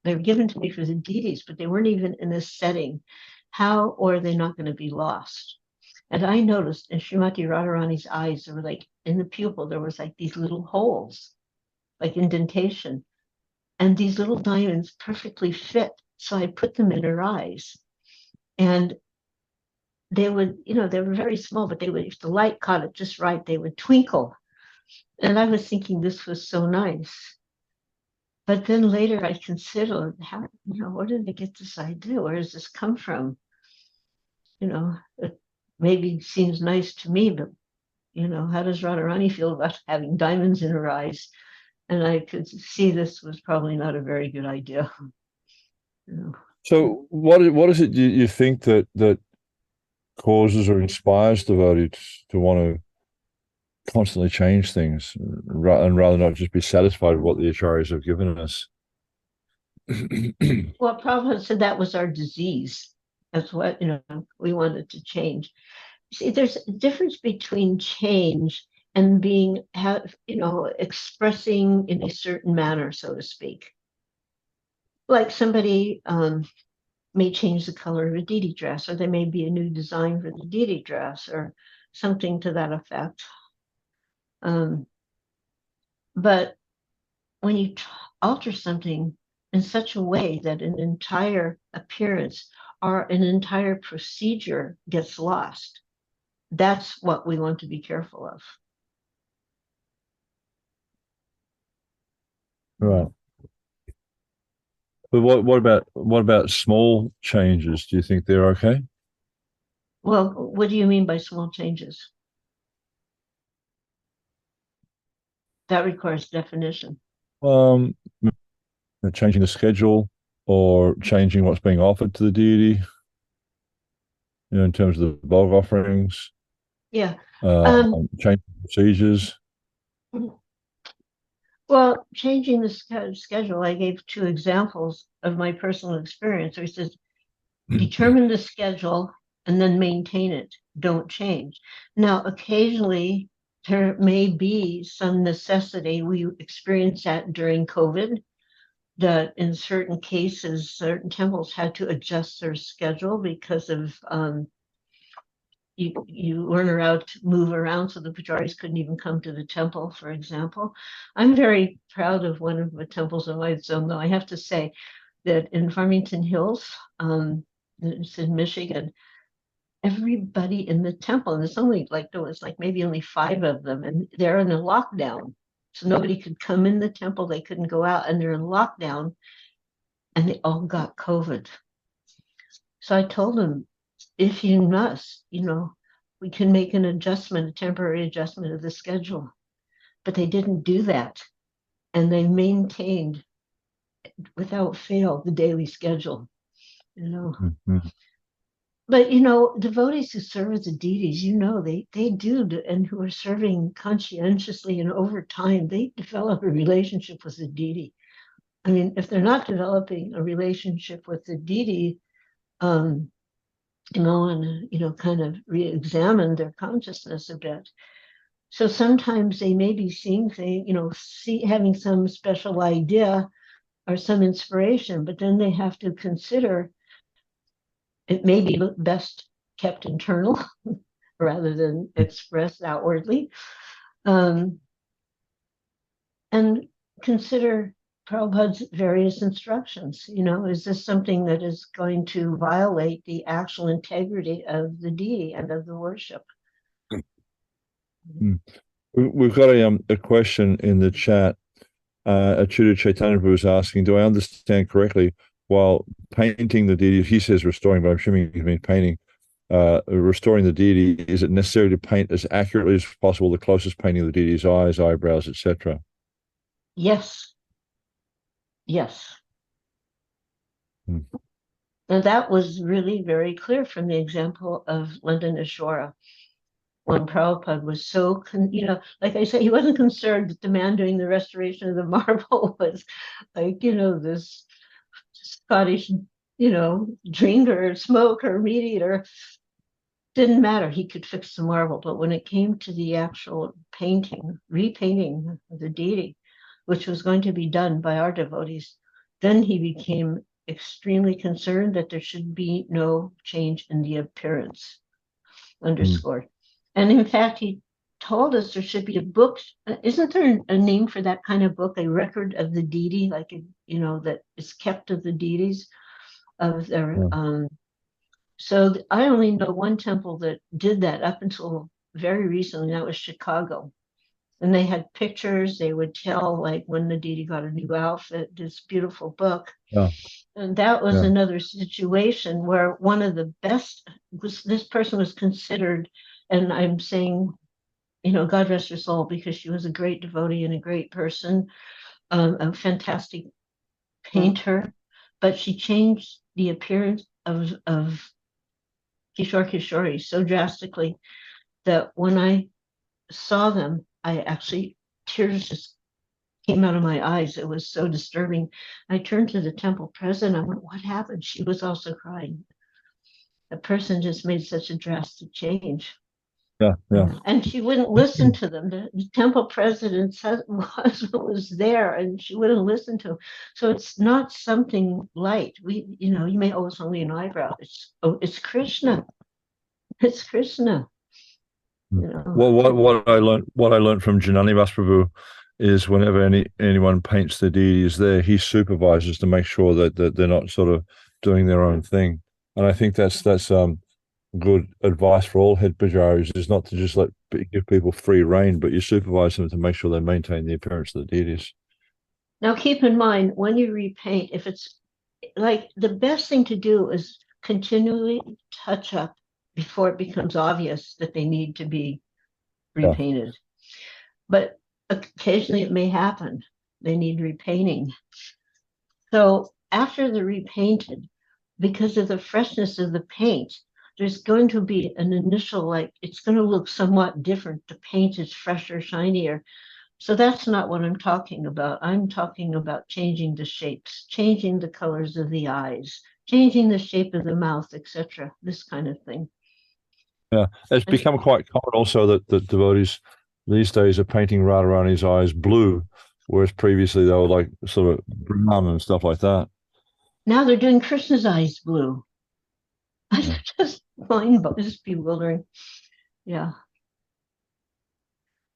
They were given to me for the deities, but they weren't even in a setting. How are they not going to be lost? And I noticed in Srimati Radharani's eyes, there were like in the pupil, there was like these little holes, like indentation. And these little diamonds perfectly fit. So I put them in her eyes. And they would, they were very small, but they would, if the light caught it just right, they would twinkle. And I was thinking this was so nice. But then later I considered how, where did they get this idea? Where does this come from? It maybe seems nice to me, but how does Radharani feel about having diamonds in her eyes? And I could see this was probably not a very good idea. So what is it you think that causes or inspires devotees to want to constantly change things and rather not just be satisfied with what the acharyas have given us? Well, Prabhupada said that was our disease. That's what, we wanted to change. See, there's a difference between change and being, expressing in a certain manner, so to speak. Like somebody may change the color of a deity dress, or there may be a new design for the deity dress, or something to that effect. But when you alter something in such a way that an entire appearance or an entire procedure gets lost, that's what we want to be careful of. Right. But what about small changes? Do you think they're okay? Well, what do you mean by small changes? That requires definition. Changing the schedule or changing what's being offered to the deity, in terms of the bog offerings. Yeah. Changing procedures. Well, changing the schedule, I gave 2 examples of my personal experience. Where he says, determine the schedule and then maintain it. Don't change. Now, occasionally there may be some necessity. We experienced that during COVID, that in certain cases, certain temples had to adjust their schedule because of you weren't allowed to move around, so the pujaris couldn't even come to the temple, for example. I'm very proud of one of the temples in my zone, though I have to say that in Farmington Hills, it's in Michigan, everybody in the temple, and it's only like there was like maybe only 5 of them, and they're in a lockdown. So nobody could come in the temple, they couldn't go out, and they're in lockdown, and they all got COVID. So I told them, if you must, we can make an adjustment, a temporary adjustment of the schedule. But they didn't do that. And they maintained without fail the daily schedule, Mm-hmm. But you know, devotees who serve as the deities, you know, they do, and who are serving conscientiously and over time, they develop a relationship with the deity. I mean, if they're not developing a relationship with the deity, you know, and you know, kind of re-examine their consciousness a bit. So sometimes they may be seeing things, you know, having some special idea or some inspiration, but then they have to consider it may be best kept internal rather than expressed outwardly. And consider Prabhupada's various instructions. You know, is this something that is going to violate the actual integrity of the deity and of the worship? We've got a question in the chat. Achyuta Chaitanya was asking, do I understand correctly, while painting the deity, he says restoring, but I'm assuming he means painting, restoring the deity, is it necessary to paint as accurately as possible the closest painting of the deity's eyes, eyebrows, etc.? Yes. Yes. Hmm. And that was really very clear from the example of London Ashora. When Prabhupada was so, you know, like I said, he wasn't concerned that the man doing the restoration of the marble was like, you know, this Scottish, you know, drinker, smoker, meat eater. Didn't matter. He could fix the marble. But when it came to the actual painting, repainting of the deity, which was going to be done by our devotees, then he became extremely concerned that there should be no change in the appearance. Underscored. And in fact, he told us there should be a book. Isn't there a name for that kind of book, a record of the deity, like, you know, that is kept of the deities of their. So I only know one temple that did that up until very recently. That was Chicago. And they had pictures. They would tell, like, when the deity got a new outfit, this beautiful book. Yeah. And that was Yeah. another situation where one of the best was, this person was considered, and I'm saying, you know, God rest her soul, because she was a great devotee and a great person, a fantastic painter, but she changed the appearance of Kishore Kishori so drastically that when I saw them, I actually, tears just came out of my eyes. It was so disturbing. I turned to the temple president. I went, what happened? She was also crying. The person just made such a drastic change. Yeah. And she wouldn't listen to them. The temple president's husband was there, and she wouldn't listen to him. So it's not something light. You know, you may always only an eyebrow. It's Krishna. It's Krishna. You know. Well, what I learned from Janani Prabhu is whenever anyone paints the deities there, he supervises to make sure that they're not sort of doing their own thing. And I think that's good advice for all head pujaris, is not to just give people free rein, but you supervise them to make sure they maintain the appearance of the deities. Now, keep in mind, when you repaint, if it's like, the best thing to do is continually touch up before it becomes obvious that they need to be repainted. But occasionally it may happen. They need repainting. So after they're repainted, because of the freshness of the paint, there's going to be an initial, like, it's going to look somewhat different. The paint is fresher, shinier. So that's not what I'm talking about. I'm talking about changing the shapes, changing the colors of the eyes, changing the shape of the mouth, etc. This kind of thing. Yeah, it's become quite common also that devotees these days are painting Radharani's eyes blue, whereas previously they were like sort of brown and stuff like that. Now they're doing Krishna's eyes blue. Yeah. Just just bewildering. Yeah.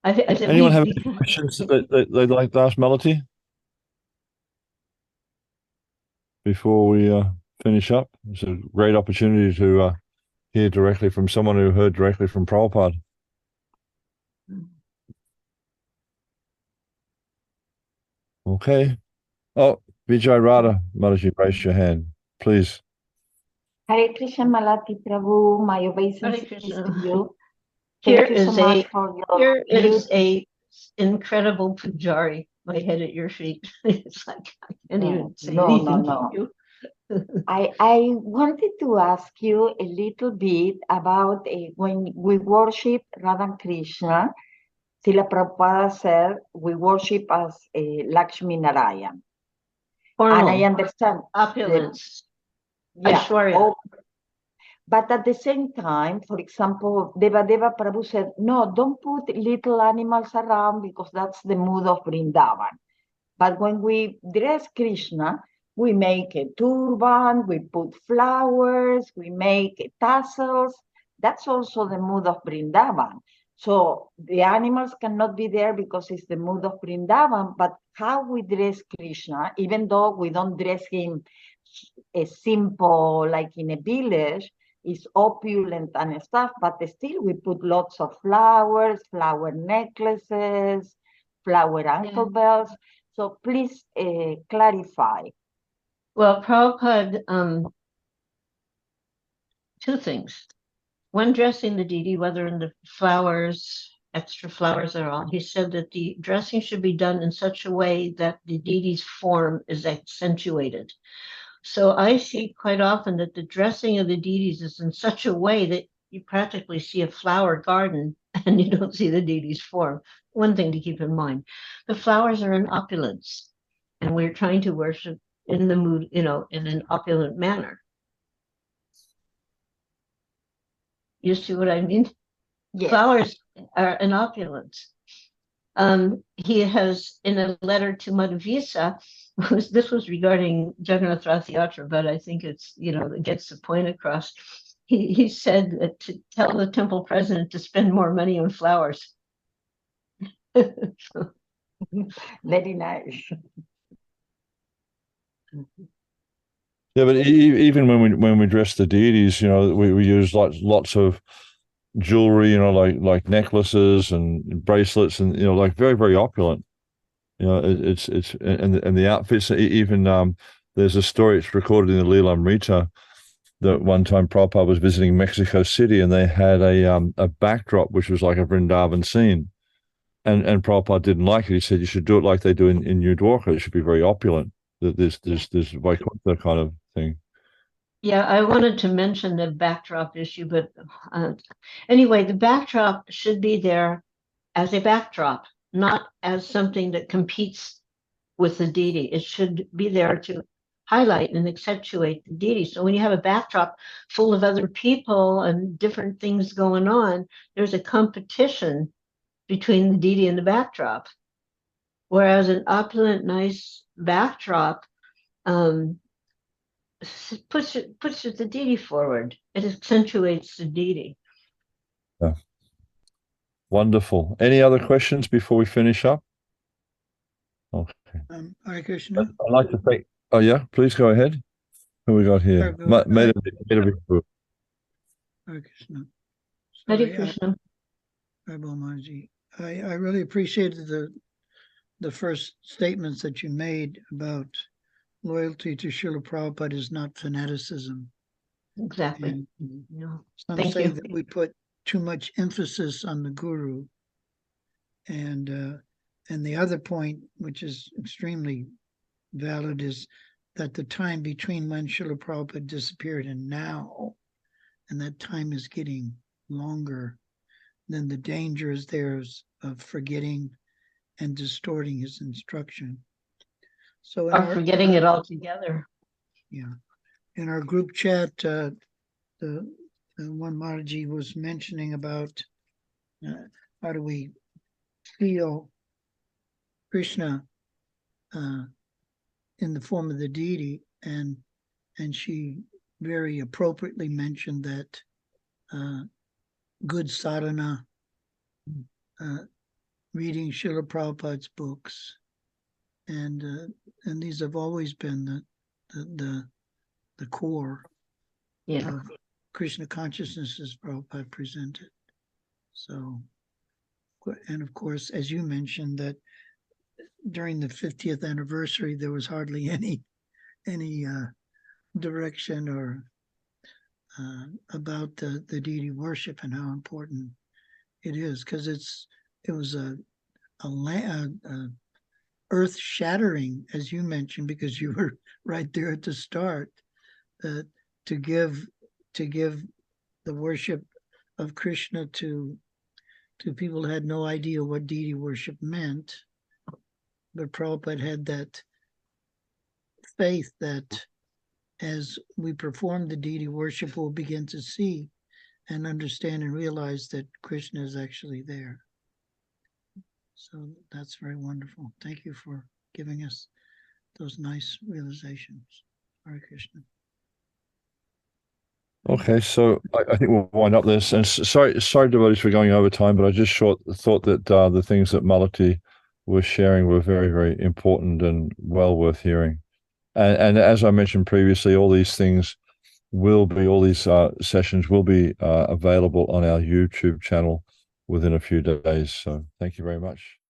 I think Anyone have any questions that they'd like to ask Malati before we finish up? It's a great opportunity to hear directly from someone who heard directly from Prabhupada. Okay. Oh, Vijay Radha, Mataji, raise your hand, please. Hare Krishna Malati Prabhu, my obeisances to you. Thank you so much for your a incredible Pujari, my head at your feet. It's like I can't even say anything to you. I wanted to ask you a little bit about when we worship Radha Krishna. Srila Prabhupada said we worship as Lakshmi Narayan. And I understand opulence. But at the same time, for example, Devadeva Prabhu said, no, don't put little animals around because that's the mood of Vrindavan. But when we dress Krishna, we make a turban, we put flowers, we make tassels. That's also the mood of Vrindavan. So the animals cannot be there because it's the mood of Vrindavan, but how we dress Krishna, even though we don't dress him a simple, like in a village, is opulent and stuff, but still we put lots of flowers, flower necklaces, flower ankle bells. So please clarify. Well, Prabhupada, two things. When dressing the deity, whether in the flowers, extra flowers or all, he said that the dressing should be done in such a way that the deity's form is accentuated. So I see quite often that the dressing of the deities is in such a way that you practically see a flower garden and you don't see the deity's form. One thing to keep in mind. The flowers are in opulence, and we're trying to worship in the mood, in an opulent manner. You see what I mean? Yes. Flowers are in opulence. He has, in a letter to Madhavisa, this was regarding Jagannath Rath Yatra, but I think it's, it gets the point across. He said that to tell the temple president to spend more money on flowers. Very nice. Yeah, but even when we dress the deities, we use lots of jewelry, like necklaces and bracelets, and like very, very opulent. It's and the outfits. Even there's a story. It's recorded in the Lilamrita that one time Prabhupada was visiting Mexico City, and they had a backdrop which was like a Vrindavan scene, and Prabhupada didn't like it. He said you should do it like they do in New Dwarka. It should be very opulent. This Vaikuntha kind of thing. Yeah, I wanted to mention the backdrop issue, but anyway, the backdrop should be there as a backdrop, not as something that competes with the deity. It should be there to highlight and accentuate the deity. So when you have a backdrop full of other people and different things going on, there's a competition between the deity and the backdrop. Whereas an opulent, nice backdrop pushes the deity forward. It accentuates the deity. Yeah. Wonderful. Any other questions before we finish up? Okay. Hare Krishna. I'd like to thank. Oh yeah, please go ahead. Who we got here? Hare Krishna. Hare Krishna. I really appreciated the first statements that you made about loyalty to Srila Prabhupada is not fanaticism. Exactly. Some say that we put too much emphasis on the guru. And the other point, which is extremely valid, is that the time between when Srila Prabhupada disappeared and now, and that time is getting longer, then the danger is there of forgetting and distorting his instruction. So or forgetting it altogether. Yeah. In our group chat, the one Mataji was mentioning about how do we feel Krishna in the form of the deity, and she very appropriately mentioned that good sadhana, reading Srila Prabhupada's books, and these have always been the core of Krishna consciousness as Prabhupada presented. So, and of course, as you mentioned, that during the 50th anniversary, there was hardly any direction or about the deity worship and how important it is, because it was a earth shattering, as you mentioned, because you were right there at the start, to give the worship of Krishna to people who had no idea what deity worship meant. But Prabhupada had that faith that as we perform the deity worship, we'll begin to see and understand and realize that Krishna is actually there. So that's very wonderful. Thank you for giving us those nice realizations. Hare Krishna. Okay, so I think we'll wind up this. And sorry, devotees, for going over time, but I just thought that the things that Malati was sharing were very, very important and well worth hearing. And as I mentioned previously, all these sessions will be available on our YouTube channel within a few days. So thank you very much.